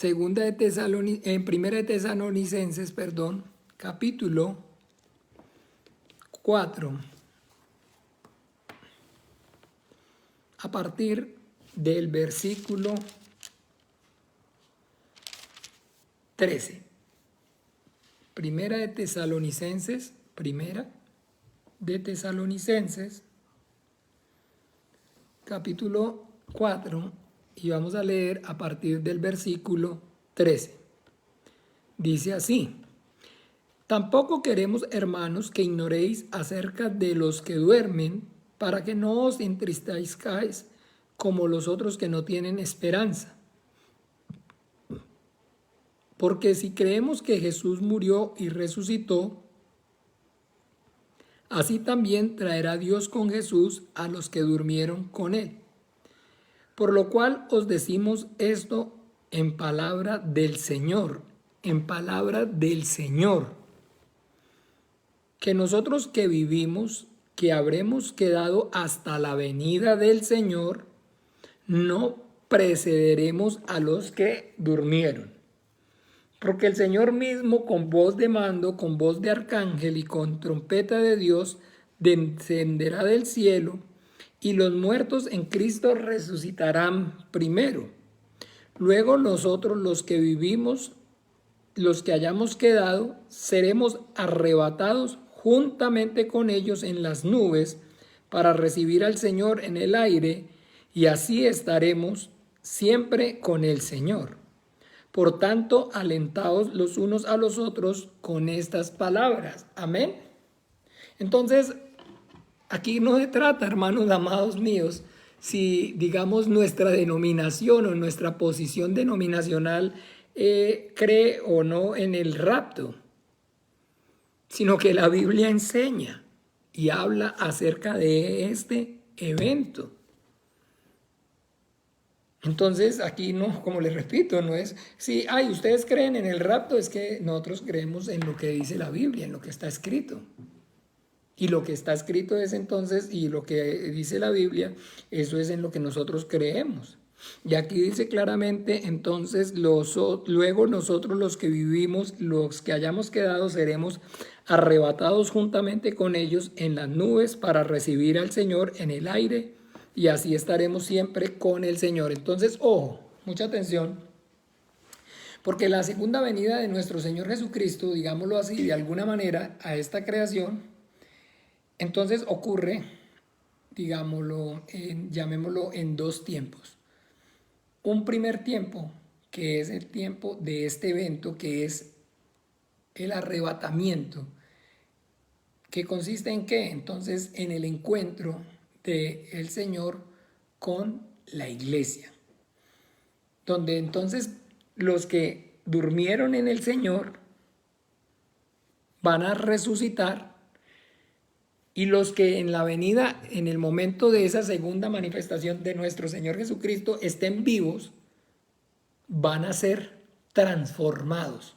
En primera de Tesalonicenses, perdón, capítulo 4, a partir del versículo 13. Primera de Tesalonicenses, capítulo 4, y vamos a leer a partir del versículo 13. Dice así: tampoco queremos, hermanos, que ignoréis acerca de los que duermen, para que no os entristezcáis como los otros que no tienen esperanza. Porque si creemos que Jesús murió y resucitó, así también traerá Dios con Jesús a los que durmieron con él. Por lo cual os decimos esto en palabra del Señor, que nosotros que vivimos, que habremos quedado hasta la venida del Señor, no precederemos a los que durmieron. Porque el Señor mismo, con voz de mando, con voz de arcángel y con trompeta de Dios, descenderá del cielo, y los muertos en Cristo resucitarán primero. Luego nosotros, los que vivimos, los que hayamos quedado, seremos arrebatados juntamente con ellos en las nubes para recibir al Señor en el aire, y así estaremos siempre con el Señor. Por tanto, alentaos los unos a los otros con estas palabras. Amén. Entonces, aquí no se trata, hermanos amados míos, si digamos nuestra denominación o nuestra posición denominacional cree o no en el rapto. sino que la Biblia enseña y habla acerca de este evento. Entonces aquí no, como les repito, no es, si, ustedes creen en el rapto, es que nosotros creemos en lo que dice la Biblia, en lo que está escrito. Y lo que está escrito es entonces, y lo que dice la Biblia, eso es en lo que nosotros creemos. Y aquí dice claramente, entonces, luego nosotros los que vivimos, los que hayamos quedado, seremos arrebatados juntamente con ellos en las nubes para recibir al Señor en el aire, y así estaremos siempre con el Señor. Entonces, ojo, mucha atención, porque la segunda venida de nuestro Señor Jesucristo, digámoslo así, de alguna manera, a esta creación, entonces ocurre, digámoslo, llamémoslo en dos tiempos. Un primer tiempo, que es el tiempo de este evento, que es el arrebatamiento, que consiste en qué? Entonces, en el encuentro del Señor con la iglesia, donde entonces los que durmieron en el Señor van a resucitar, y los que en la venida, en el momento de esa segunda manifestación de nuestro Señor Jesucristo, estén vivos, van a ser transformados.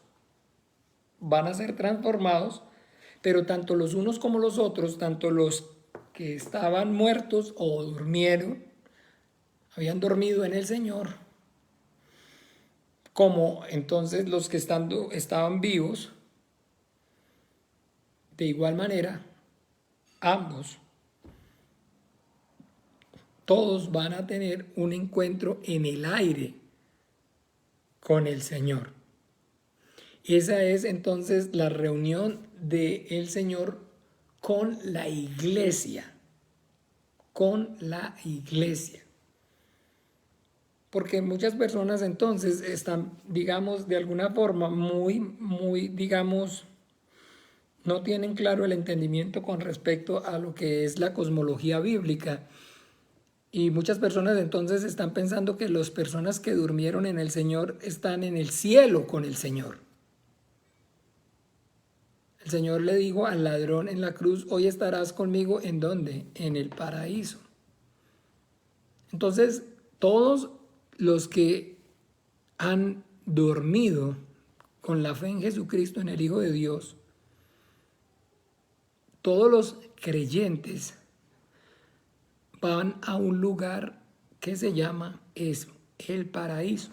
Van a ser transformados, pero tanto los unos como los otros, tanto los que estaban muertos o durmieron, habían dormido en el Señor, como entonces los que estaban vivos, de igual manera, ambos, todos van a tener un encuentro en el aire con el Señor. Esa es entonces la reunión del Señor con la iglesia. Con la iglesia. Porque muchas personas entonces están, digamos, de alguna forma muy, digamos, no tienen claro el entendimiento con respecto a lo que es la cosmología bíblica. Y muchas personas entonces están pensando que las personas que durmieron en el Señor están en el cielo con el Señor. El Señor le dijo al ladrón en la cruz, hoy estarás conmigo, ¿en dónde? En el paraíso. Entonces, todos los que han dormido con la fe en Jesucristo, en el Hijo de Dios, todos los creyentes van a un lugar que se llama el paraíso,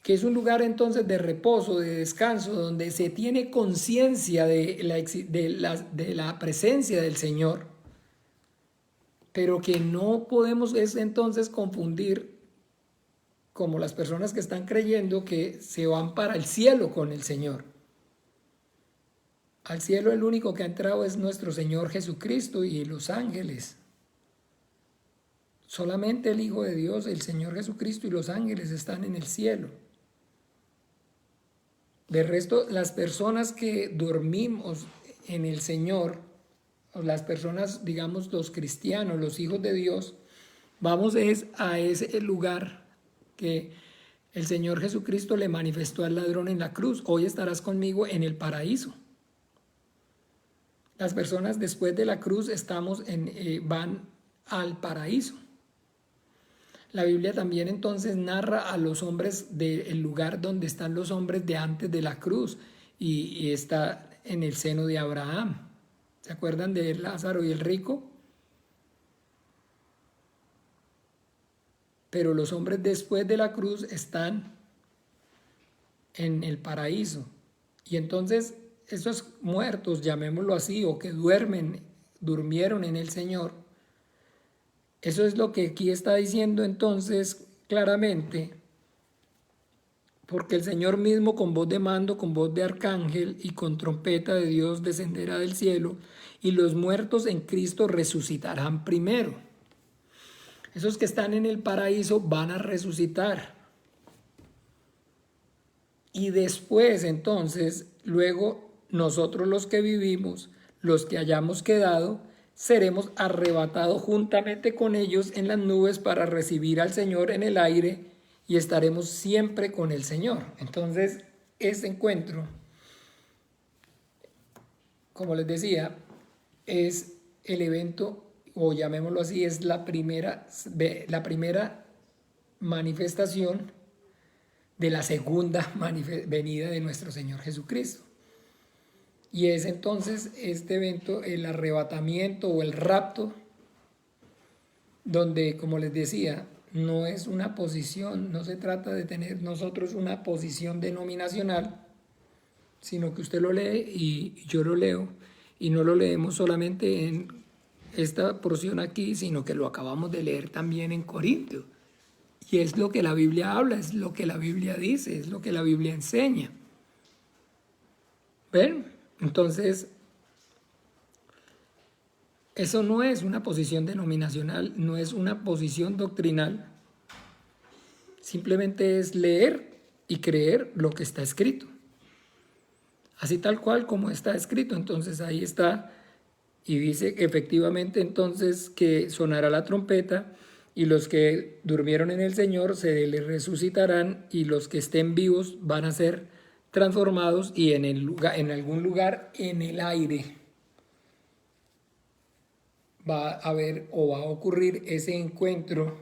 que es un lugar entonces de reposo, de descanso, donde se tiene conciencia de la presencia del Señor, pero que no podemos entonces confundir como las personas que están creyendo que se van para el cielo con el Señor. Al cielo el único que ha entrado es nuestro Señor Jesucristo y los ángeles. Solamente el Hijo de Dios, el Señor Jesucristo y los ángeles están en el cielo. De resto, las personas que dormimos en el Señor, o las personas, digamos, los cristianos, los hijos de Dios, vamos a ese lugar que el Señor Jesucristo le manifestó al ladrón en la cruz. Hoy estarás conmigo en el paraíso. Las personas después de la cruz van al paraíso. La Biblia también entonces narra a los hombres del lugar donde están los hombres de antes de la cruz y está en el seno de Abraham. ¿Se acuerdan de Lázaro y el rico? Pero los hombres después de la cruz están en el paraíso. Y entonces esos muertos, llamémoslo así, o que durmieron en el Señor, eso es lo que aquí está diciendo entonces claramente, porque el Señor mismo con voz de mando, con voz de arcángel y con trompeta de Dios descenderá del cielo, y los muertos en Cristo resucitarán primero. Esos que están en el paraíso van a resucitar. Y después entonces, luego nosotros los que vivimos, los que hayamos quedado, seremos arrebatados juntamente con ellos en las nubes para recibir al Señor en el aire y estaremos siempre con el Señor. Entonces, este encuentro como les decía, es el evento, o llamémoslo así, es la primera manifestación de la segunda venida de nuestro Señor Jesucristo. Y es entonces este evento, el arrebatamiento o el rapto, donde, como les decía, no es una posición, no se trata de tener nosotros una posición denominacional, sino que usted lo lee y yo lo leo, y no lo leemos solamente en esta porción aquí, sino que lo acabamos de leer también en Corintios. Y es lo que la Biblia habla, es lo que la Biblia dice, es lo que la Biblia enseña. ¿Ven? Entonces, eso no es una posición denominacional, no es una posición doctrinal, simplemente es leer y creer lo que está escrito. Así tal cual como está escrito, entonces ahí está, y dice efectivamente entonces que sonará la trompeta y los que durmieron en el Señor se les resucitarán y los que estén vivos van a ser transformados y en algún lugar en el aire va a haber o va a ocurrir ese encuentro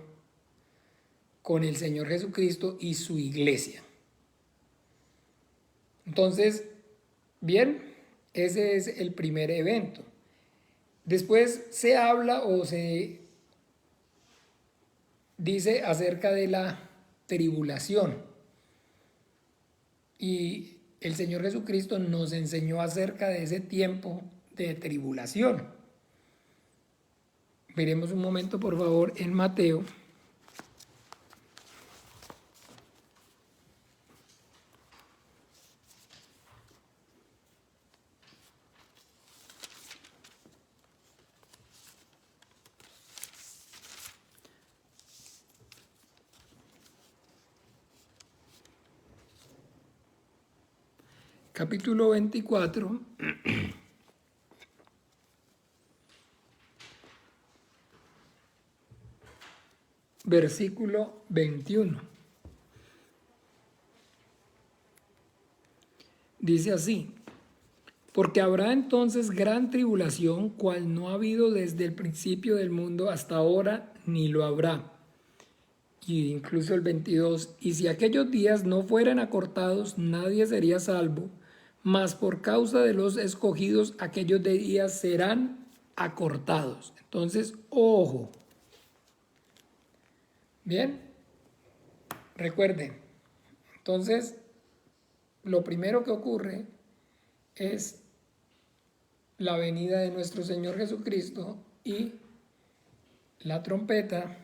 con el Señor Jesucristo y su iglesia. Entonces, bien, ese es el primer evento. Después se habla o se dice acerca de la tribulación. Y el Señor Jesucristo nos enseñó acerca de ese tiempo de tribulación. Veremos un momento, por favor, en Mateo. Capítulo 24, versículo 21. Dice así: porque habrá entonces gran tribulación, cual no ha habido desde el principio del mundo hasta ahora, ni lo habrá. Y incluso el 22, y si aquellos días no fueran acortados, nadie sería salvo, mas por causa de los escogidos, aquellos días serán acortados. Entonces, ojo. Bien, recuerden, entonces, lo primero que ocurre es la venida de nuestro Señor Jesucristo y la trompeta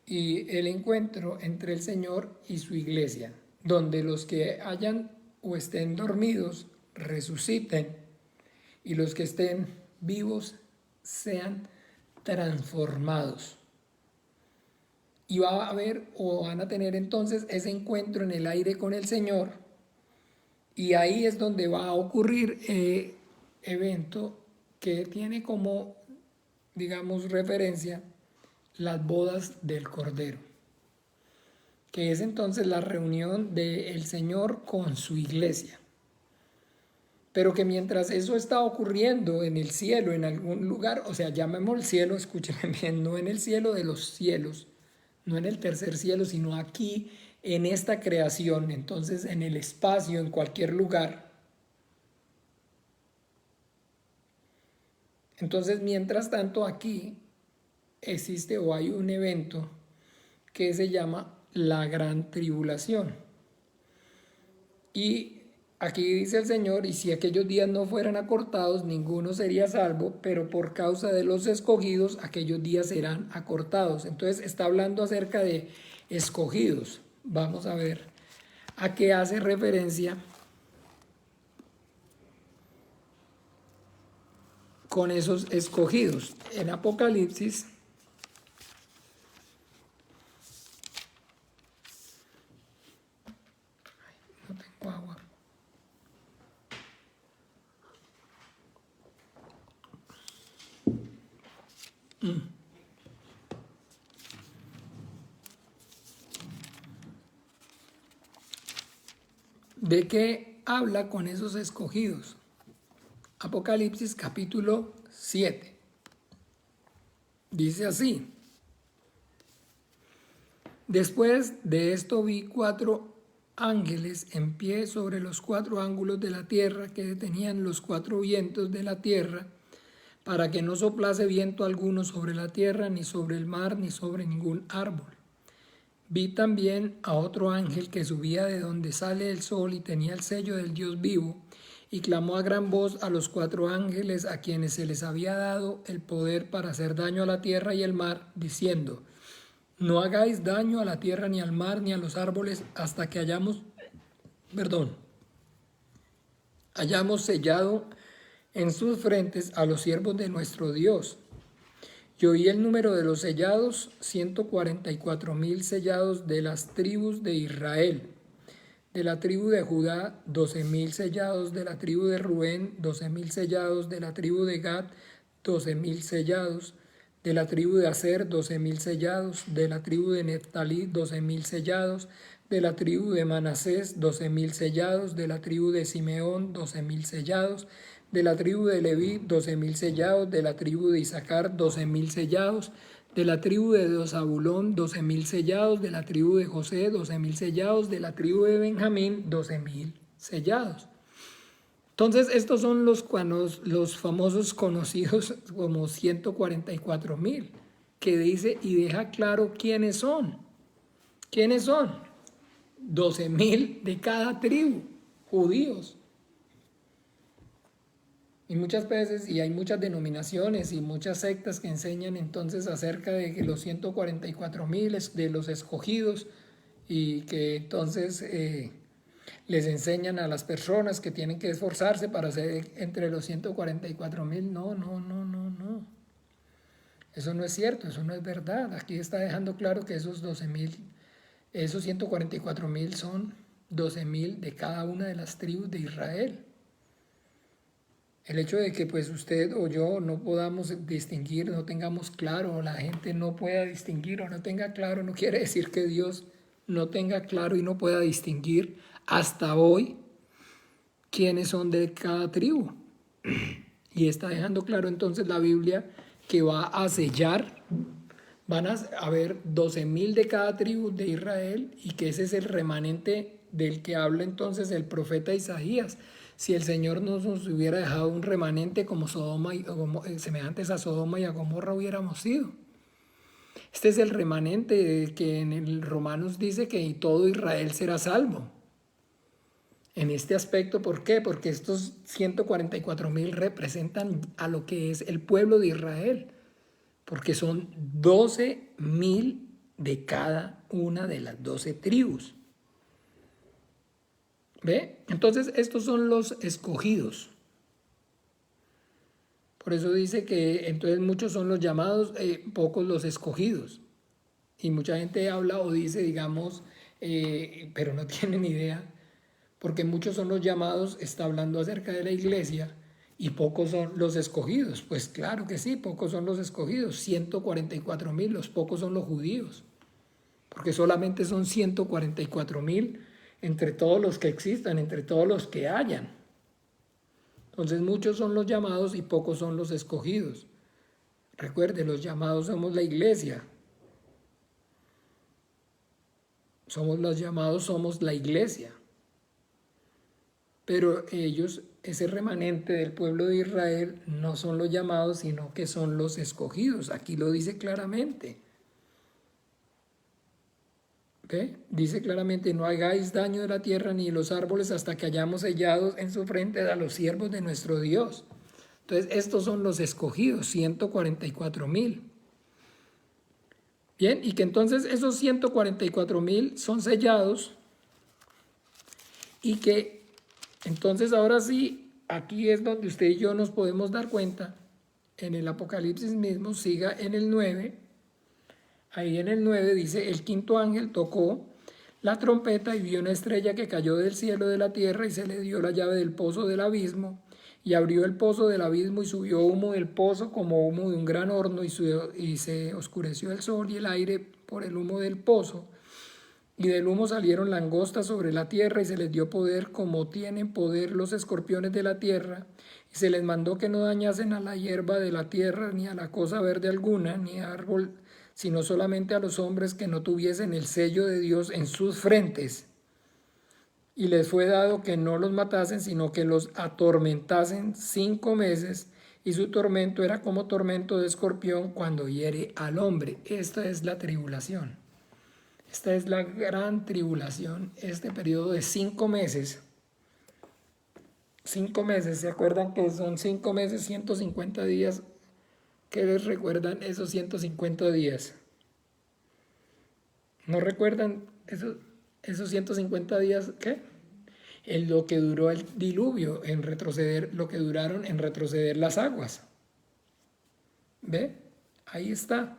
y el encuentro entre el Señor y su iglesia, donde los que hayan o estén dormidos resuciten y los que estén vivos sean transformados. Y va a haber o van a tener entonces ese encuentro en el aire con el Señor, y ahí es donde va a ocurrir evento que tiene como, digamos, referencia las bodas del Cordero, que es entonces la reunión del Señor con su iglesia. Pero que mientras eso está ocurriendo en el cielo, en algún lugar, o sea, llamémoslo el cielo, escúchenme bien, no en el cielo de los cielos, no en el tercer cielo, sino aquí en esta creación, entonces en el espacio, en cualquier lugar. Entonces, mientras tanto, aquí existe o hay un evento que se llama la gran tribulación. Y aquí dice el Señor: y si aquellos días no fueran acortados, ninguno sería salvo, pero por causa de los escogidos, aquellos días serán acortados. Entonces está hablando acerca de escogidos. Vamos a ver a qué hace referencia con esos escogidos. En Apocalipsis, no tengo agua. ¿De qué habla con esos escogidos? Apocalipsis capítulo 7. Dice así: después de esto vi 4 ángeles en pie sobre los 4 ángulos de la tierra, que detenían los 4 vientos de la tierra, para que no soplase viento alguno sobre la tierra, ni sobre el mar, ni sobre ningún árbol. Vi también a otro ángel que subía de donde sale el sol y tenía el sello del Dios vivo, y clamó a gran voz a los 4 ángeles a quienes se les había dado el poder para hacer daño a la tierra y el mar, diciendo: no hagáis daño a la tierra, ni al mar, ni a los árboles, hasta que hayamos sellado en sus frentes a los siervos de nuestro Dios. Y oí el número de los sellados, 144,000 sellados de las tribus de Israel. De la tribu de Judá, 12,000 sellados; de la tribu de Rubén, 12,000 sellados; de la tribu de Gad, 12,000 sellados; de la tribu de Aser, 12,000 sellados; de la tribu de Neftalí, 12,000 sellados; de la tribu de Manasés, 12,000 sellados; de la tribu de Simeón, 12,000 sellados; de la tribu de Leví, 12,000 sellados; de la tribu de Isaacar, 12,000 sellados; de la tribu de Zabulón, 12,000 sellados; de la tribu de José, 12,000 sellados; de la tribu de Benjamín, 12,000 sellados. Entonces estos son los famosos conocidos como 144,000, que dice y deja claro quiénes son. ¿Quiénes son? 12,000 de cada tribu, judíos. Y muchas veces, y hay muchas denominaciones y muchas sectas que enseñan entonces acerca de que los 144,000 de los escogidos, y que entonces les enseñan a las personas que tienen que esforzarse para ser entre los 144,000. No. Eso no es cierto, eso no es verdad. Aquí está dejando claro que esos 12,000, esos 144,000 son 12,000 de cada una de las tribus de Israel. El hecho de que pues usted o yo no podamos distinguir, no tengamos claro, o la gente no pueda distinguir o no tenga claro, no quiere decir que Dios no tenga claro y no pueda distinguir hasta hoy quiénes son de cada tribu. Y está dejando claro entonces la Biblia que va a sellar, van a haber 12,000 de cada tribu de Israel, y que ese es el remanente del que habla entonces el profeta Isaías. Si el Señor nos hubiera dejado un remanente como Sodoma, semejantes a Sodoma y a Gomorra, hubiéramos sido. Este es el remanente que en el Romanos dice que todo Israel será salvo. En este aspecto, ¿por qué? Porque estos 144,000 representan a lo que es el pueblo de Israel, porque son 12,000 de cada una de las 12 tribus. ¿Ve? Entonces estos son los escogidos. Por eso dice que entonces muchos son los llamados, pocos los escogidos. Y mucha gente habla o dice, digamos, pero no tienen idea, porque muchos son los llamados, está hablando acerca de la iglesia, y pocos son los escogidos. Pues claro que sí, pocos son los escogidos, 144,000, los pocos son los judíos, porque solamente son 144,000 entre todos los que existan, entre todos los que hayan. Entonces muchos son los llamados y pocos son los escogidos. Recuerde, los llamados somos la iglesia. Somos los llamados, somos la iglesia. Pero ellos, ese remanente del pueblo de Israel, no son los llamados, sino que son los escogidos. Aquí lo dice claramente. ¿Okay? Dice claramente: no hagáis daño de la tierra ni de los árboles hasta que hayamos sellado en su frente a los siervos de nuestro Dios. Entonces estos son los escogidos, 144,000. Bien, y que entonces esos 144,000 son sellados, y que entonces ahora sí, aquí es donde usted y yo nos podemos dar cuenta, en el Apocalipsis mismo, siga en el 9. Ahí en el 9 dice: el quinto ángel tocó la trompeta y vio una estrella que cayó del cielo de la tierra, y se le dio la llave del pozo del abismo, y abrió el pozo del abismo, y subió humo del pozo como humo de un gran horno, y se oscureció el sol y el aire por el humo del pozo. Y del humo salieron langostas sobre la tierra y se les dio poder como tienen poder los escorpiones de la tierra. Y se les mandó que no dañasen a la hierba de la tierra, ni a la cosa verde alguna, ni a árbol, sino solamente a los hombres que no tuviesen el sello de Dios en sus frentes. Y les fue dado que no los matasen, sino que los atormentasen 5 meses, y su tormento era como tormento de escorpión cuando hiere al hombre. Esta es la tribulación. Esta es la gran tribulación, este periodo de 5 meses. 5 meses, ¿se acuerdan que son 5 meses, 150 días? ¿Qué les recuerdan esos 150 días? ¿No recuerdan esos 150 días? ¿Qué? En lo que duró el diluvio, en retroceder, lo que duraron en retroceder las aguas. ¿Ve? Ahí está.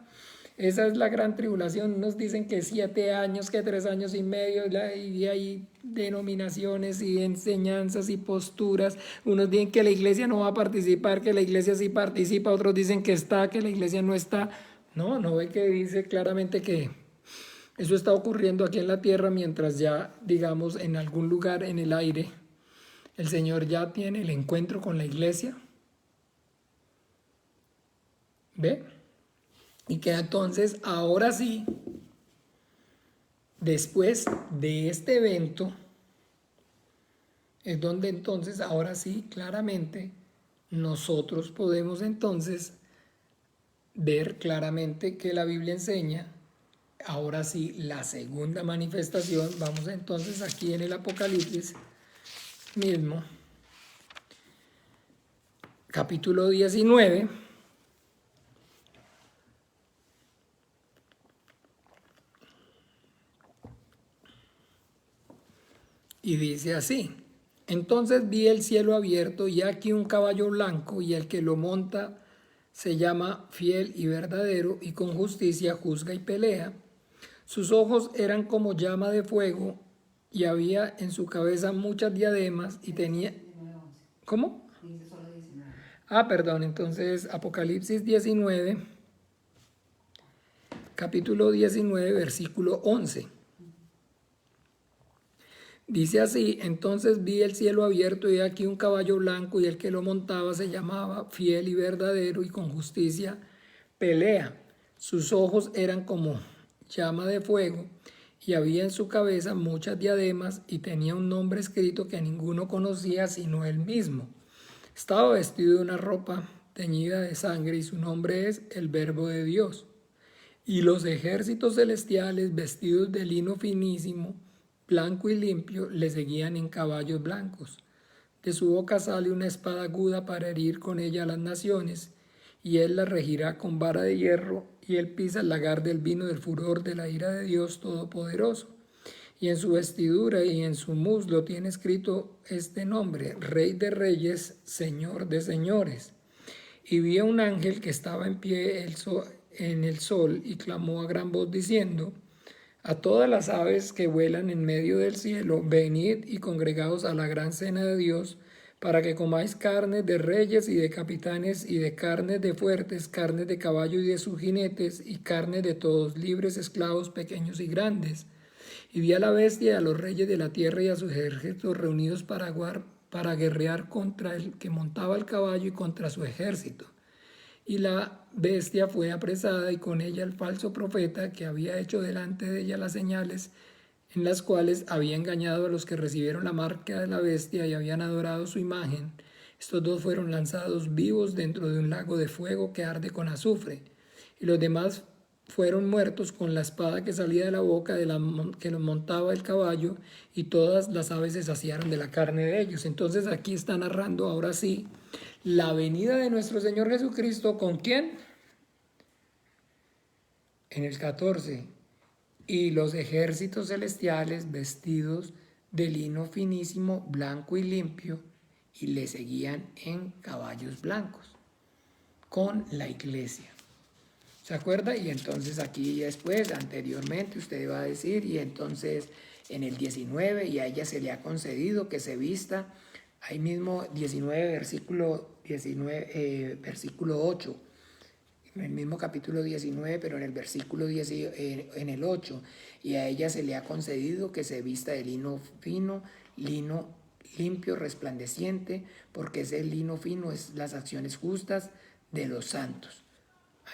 Esa es la gran tribulación. Nos dicen que 7 años, que 3 años y medio, y hay denominaciones y enseñanzas y posturas. Unos dicen que la iglesia no va a participar, que la iglesia sí participa, otros dicen que está, que la iglesia no está. No, no ve que dice claramente que eso está ocurriendo aquí en la tierra mientras ya, digamos, en algún lugar en el aire, el Señor ya tiene el encuentro con la iglesia. ¿Ve? Y que entonces, ahora sí, después de este evento, es donde entonces, ahora sí, claramente, nosotros podemos entonces ver claramente que la Biblia enseña, ahora sí, la segunda manifestación. Vamos entonces aquí en el Apocalipsis mismo, capítulo 19. Y dice así: entonces vi el cielo abierto y aquí un caballo blanco, y el que lo monta se llama Fiel y Verdadero, y con justicia juzga y pelea. Sus ojos eran como llama de fuego, y había en su cabeza muchas diademas, y tenía... ¿Cómo? Perdón, entonces Apocalipsis 19, capítulo 19, versículo 11. Dice así: entonces vi el cielo abierto y aquí un caballo blanco, y el que lo montaba se llamaba Fiel y Verdadero, y con justicia pelea. Sus ojos eran como llama de fuego, y había en su cabeza muchas diademas, y tenía un nombre escrito que ninguno conocía sino él mismo. Estaba vestido de una ropa teñida de sangre, y su nombre es el Verbo de Dios. Y los ejércitos celestiales, vestidos de lino finísimo, blanco y limpio, le seguían en caballos blancos. De su boca sale una espada aguda para herir con ella a las naciones, y él la regirá con vara de hierro, y él pisa el lagar del vino del furor de la ira de Dios Todopoderoso. Y en su vestidura y en su muslo tiene escrito este nombre: Rey de Reyes, Señor de Señores. Y vi a un ángel que estaba en pie en el sol, y clamó a gran voz diciendo: a todas las aves que vuelan en medio del cielo, venid y congregaos a la gran cena de Dios, para que comáis carne de reyes y de capitanes, y de carne de fuertes, carne de caballo y de sus jinetes, y carne de todos, libres, esclavos, pequeños y grandes. Y vi a la bestia y a los reyes de la tierra y a sus ejércitos reunidos para guerrear contra el que montaba el caballo y contra su ejército. Y la bestia fue apresada, y con ella el falso profeta, que había hecho delante de ella las señales en las cuales había engañado a los que recibieron la marca de la bestia y habían adorado su imagen. Estos dos fueron lanzados vivos dentro de un lago de fuego que arde con azufre, y los demás fueron muertos con la espada que salía de la boca que los montaba el caballo, y todas las aves se saciaron de la carne de ellos. Entonces aquí está narrando ahora sí la venida de nuestro Señor Jesucristo. ¿Con quién? En el 14. Y los ejércitos celestiales vestidos de lino finísimo, blanco y limpio, y le seguían en caballos blancos, con la iglesia. ¿Se acuerda? Y entonces aquí después, anteriormente, usted va a decir, y entonces en el 19, y a ella se le ha concedido que se vista, ahí mismo 19, versículo 8, en el mismo capítulo 19, pero en el versículo 10, en el 8, y a ella se le ha concedido que se vista de lino fino, lino limpio, resplandeciente, porque ese lino fino es las acciones justas de los santos.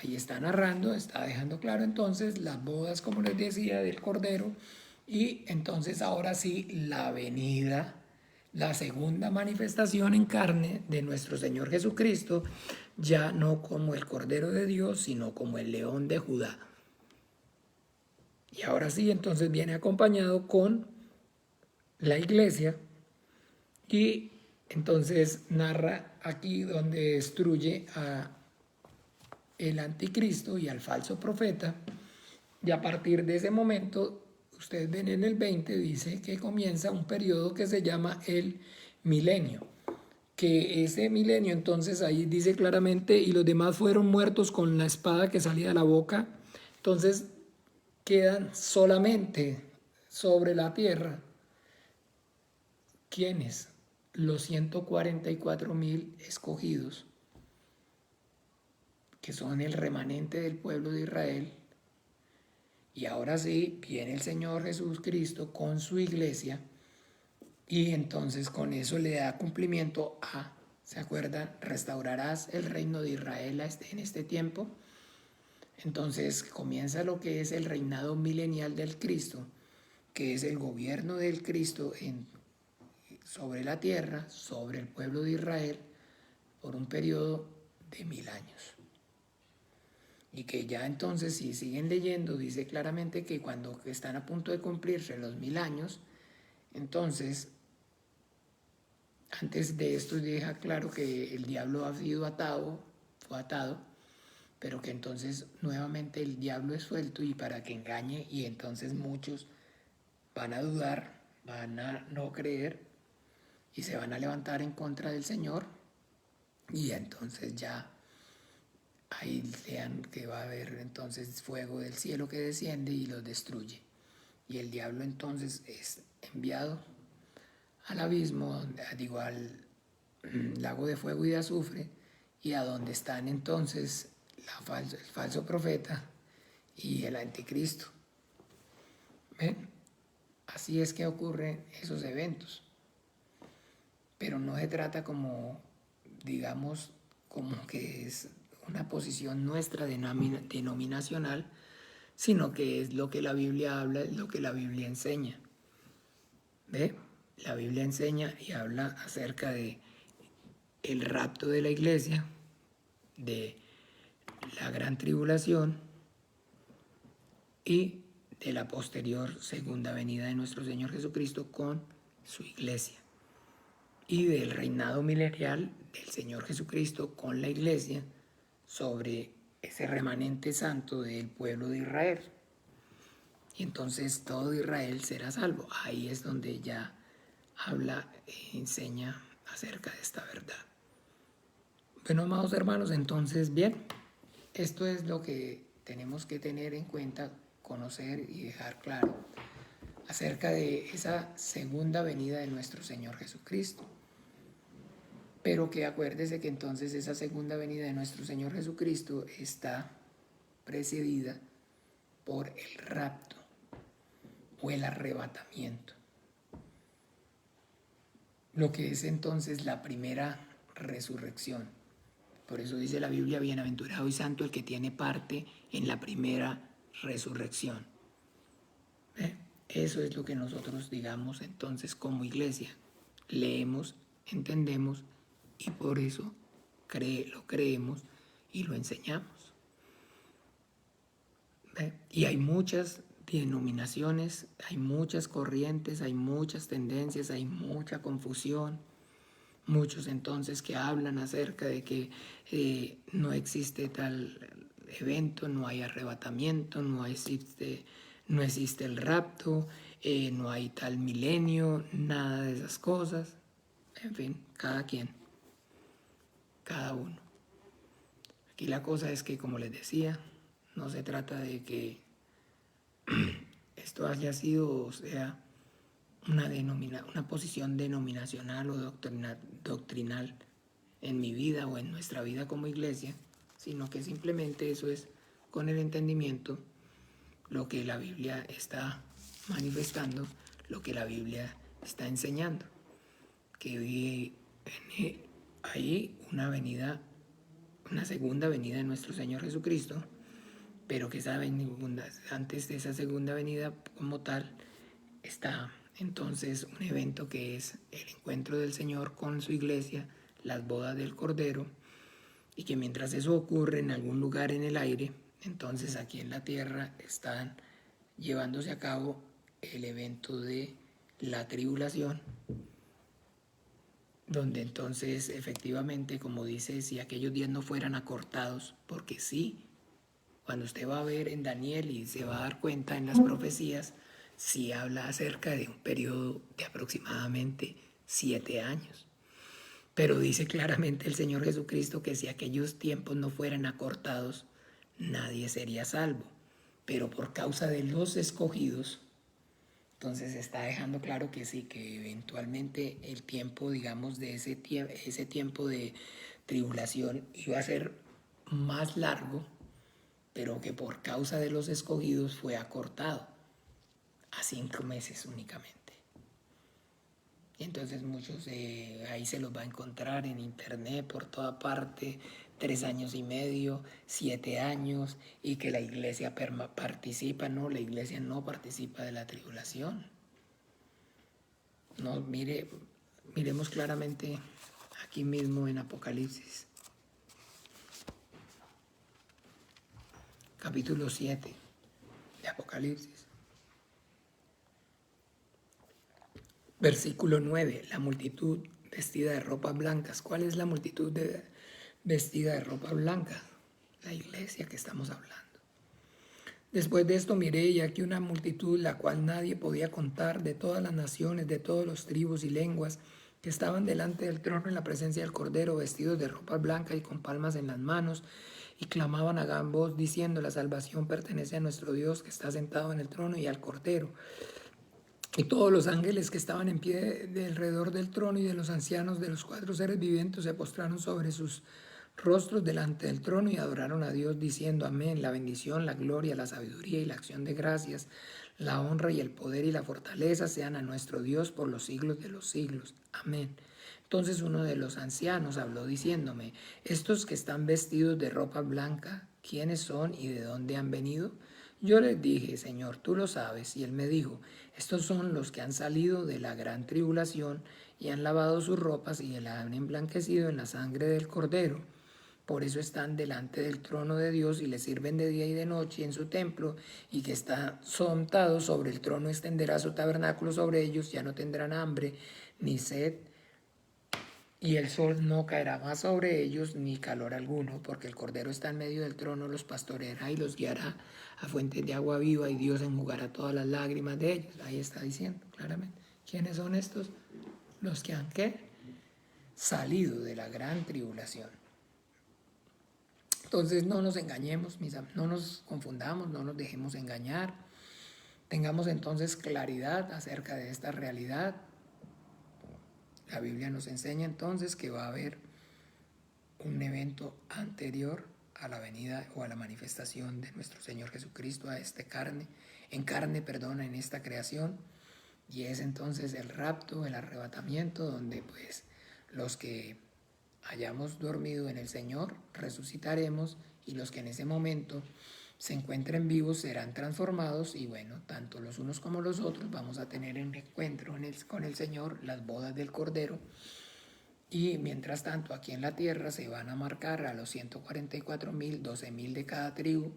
Ahí está narrando, está dejando claro entonces las bodas, como les decía, del Cordero, y entonces ahora sí la venida, la segunda manifestación en carne de nuestro Señor Jesucristo, ya no como el Cordero de Dios, sino como el León de Judá. Y ahora sí, entonces viene acompañado con la iglesia y entonces narra aquí donde destruye a el anticristo y al falso profeta, y a partir de ese momento, ustedes ven en el 20, dice que comienza un periodo que se llama el milenio, que ese milenio entonces ahí dice claramente, y los demás fueron muertos con la espada que salía de la boca, entonces quedan solamente sobre la tierra, ¿quiénes? Los 144.000 escogidos, que son el remanente del pueblo de Israel. Y ahora sí, viene el Señor Jesucristo con su iglesia y entonces con eso le da cumplimiento a, ¿se acuerdan? Restaurarás el reino de Israel en este tiempo. Entonces comienza lo que es el reinado milenial del Cristo, que es el gobierno del Cristo sobre la tierra, sobre el pueblo de Israel, por un periodo de 1000 años. Y que ya entonces, si siguen leyendo, dice claramente que cuando están a punto de cumplirse los 1000 años, entonces, antes de esto deja claro que el diablo ha sido atado, fue atado, pero que entonces nuevamente el diablo es suelto y para que engañe, y entonces muchos van a dudar, van a no creer y se van a levantar en contra del Señor, y entonces ya ahí lean que va a haber entonces fuego del cielo que desciende y los destruye. Y el diablo entonces es enviado al abismo, digo, al lago de fuego y de azufre, y a donde están entonces el falso profeta y el anticristo. ¿Ven? Así es que ocurren esos eventos. Pero no se trata como, digamos, como que es una posición nuestra denominacional, sino que es lo que la Biblia habla, es lo que la Biblia enseña. ¿Ve? La Biblia enseña y habla acerca de el rapto de la iglesia, de la gran tribulación y de la posterior segunda venida de nuestro Señor Jesucristo con su iglesia, y del reinado milenial del Señor Jesucristo con la iglesia sobre ese remanente santo del pueblo de Israel. Y entonces todo Israel será salvo. Ahí es donde ya habla e enseña acerca de esta verdad. Bueno, amados hermanos, entonces bien, esto es lo que tenemos que tener en cuenta, conocer y dejar claro acerca de esa segunda venida de nuestro Señor Jesucristo. Pero que acuérdese que entonces esa segunda venida de nuestro Señor Jesucristo está precedida por el rapto o el arrebatamiento, lo que es entonces la primera resurrección. Por eso dice la Biblia, bienaventurado y santo el que tiene parte en la primera resurrección. Eso es lo que nosotros, digamos, entonces como iglesia leemos, entendemos y por eso lo creemos y lo enseñamos. Y hay muchas denominaciones, hay muchas corrientes, hay muchas tendencias, hay mucha confusión. Muchos entonces que hablan acerca de que no existe tal evento, no hay arrebatamiento, no existe el rapto, no hay tal milenio, nada de esas cosas. En fin, cada quien, cada uno. Aquí la cosa es que, como les decía, no se trata de que esto haya sido, o sea, una posición denominacional o doctrinal en mi vida o en nuestra vida como iglesia, sino que simplemente eso es con el entendimiento lo que la Biblia está manifestando, lo que la Biblia está enseñando, que hay una segunda venida de nuestro Señor Jesucristo, pero que antes de esa segunda venida como tal está entonces un evento que es el encuentro del Señor con su iglesia, las bodas del Cordero, y que mientras eso ocurre en algún lugar en el aire, entonces aquí en la tierra están llevándose a cabo el evento de la tribulación, donde entonces efectivamente, como dice, si aquellos días no fueran acortados, porque sí, cuando usted va a ver en Daniel y se va a dar cuenta en las profecías, sí habla acerca de un periodo de aproximadamente 7 años. Pero dice claramente el Señor Jesucristo que si aquellos tiempos no fueran acortados, nadie sería salvo. Pero por causa de los escogidos, entonces está dejando claro que sí, que eventualmente el tiempo, digamos, de ese tiempo de tribulación iba a ser más largo, pero que por causa de los escogidos fue acortado a 5 meses únicamente. Y entonces muchos ahí se los va a encontrar en internet por toda parte, 3 años y medio, 7 años, y que la iglesia participa. No, la iglesia no participa de la tribulación. No, miremos claramente aquí mismo en Apocalipsis, capítulo 7 de Apocalipsis. Versículo 9, la multitud vestida de ropas blancas. ¿Cuál es la multitud vestida de ropa blanca? La iglesia que estamos hablando. Después de esto miré y aquí una multitud la cual nadie podía contar, de todas las naciones, de todos los tribus y lenguas, que estaban delante del trono en la presencia del Cordero, vestidos de ropa blanca y con palmas en las manos, y clamaban a gran voz diciendo: la salvación pertenece a nuestro Dios que está sentado en el trono y al Cordero. Y todos los ángeles que estaban en pie alrededor del trono y de los ancianos de los 4 seres vivientes se postraron sobre sus rostros delante del trono y adoraron a Dios diciendo: amén, la bendición, la gloria, la sabiduría y la acción de gracias, la honra y el poder y la fortaleza sean a nuestro Dios por los siglos de los siglos. Amén. Entonces uno de los ancianos habló diciéndome: estos que están vestidos de ropa blanca, ¿quiénes son y de dónde han venido? Yo les dije: Señor, tú lo sabes. Y él me dijo: estos son los que han salido de la gran tribulación y han lavado sus ropas y la han emblanquecido en la sangre del Cordero. Por eso están delante del trono de Dios y le sirven de día y de noche en su templo, y que está sentado sobre el trono extenderá su tabernáculo sobre ellos, ya no tendrán hambre ni sed, y el sol no caerá más sobre ellos, ni calor alguno, porque el Cordero está en medio del trono, los pastoreará y los guiará a fuentes de agua viva, y Dios enjugará todas las lágrimas de ellos. Ahí está diciendo claramente. ¿Quiénes son estos? Los que han, ¿qué? Salido de la gran tribulación. Entonces no nos engañemos, no nos confundamos, no nos dejemos engañar. Tengamos entonces claridad acerca de esta realidad. La Biblia nos enseña entonces que va a haber un evento anterior a la venida o a la manifestación de nuestro Señor Jesucristo en esta creación, y es entonces el rapto, el arrebatamiento, donde pues los que hayamos dormido en el Señor resucitaremos, y los que en ese momento se encuentren vivos serán transformados, y bueno, tanto los unos como los otros vamos a tener un encuentro con el Señor, las bodas del Cordero. Y mientras tanto aquí en la tierra se van a marcar a los 144.000, 12.000 de cada tribu,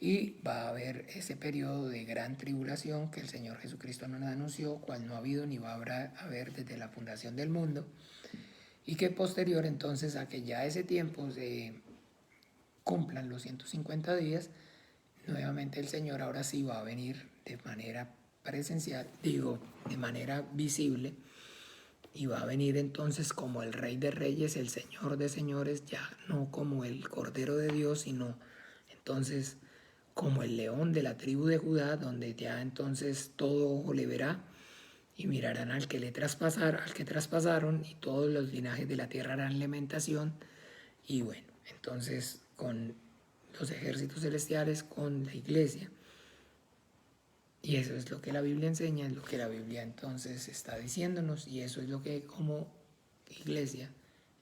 y va a haber ese periodo de gran tribulación que el Señor Jesucristo nos anunció, cual no ha habido ni va a haber desde la fundación del mundo, y que posterior entonces a que ya ese tiempo se cumplan los 150 días, nuevamente el Señor ahora sí va a venir de manera presencial, de manera visible, y va a venir entonces como el Rey de Reyes, el Señor de Señores, ya no como el Cordero de Dios, sino entonces como el León de la tribu de Judá, donde ya entonces todo ojo le verá, y mirarán al que traspasaron, y todos los linajes de la tierra harán lamentación. Y bueno, entonces con los ejércitos celestiales, con la iglesia. Y eso es lo que la Biblia enseña, es lo que la Biblia entonces está diciéndonos, y eso es lo que como iglesia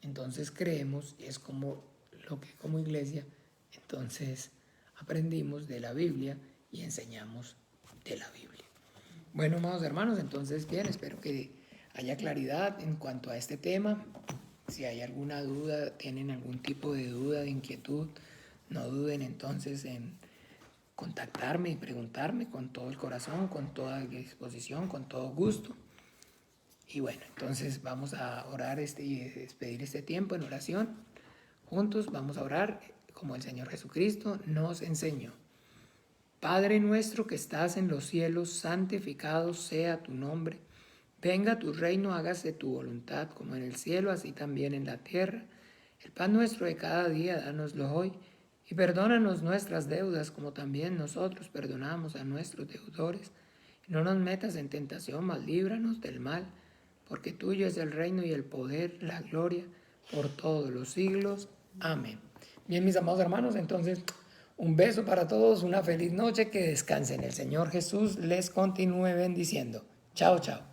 entonces creemos, y es como lo que como iglesia entonces aprendimos de la Biblia y enseñamos de la Biblia. Bueno, amados hermanos, entonces bien, espero que haya claridad en cuanto a este tema. Si hay alguna duda, tienen algún tipo de duda, de inquietud, no duden entonces en contactarme y preguntarme con todo el corazón, con toda disposición, con todo gusto. Y bueno, entonces vamos a orar y despedir este tiempo en oración. Juntos vamos a orar como el Señor Jesucristo nos enseñó. Padre nuestro que estás en los cielos, santificado sea tu nombre. Venga tu reino, hágase tu voluntad, como en el cielo, así también en la tierra. El pan nuestro de cada día, dánoslo hoy. Y perdónanos nuestras deudas, como también nosotros perdonamos a nuestros deudores. Y no nos metas en tentación, mas líbranos del mal, porque tuyo es el reino y el poder, la gloria, por todos los siglos. Amén. Bien, mis amados hermanos, entonces, un beso para todos, una feliz noche, que descansen. El Señor Jesús les continúe bendiciendo. Chao, chao.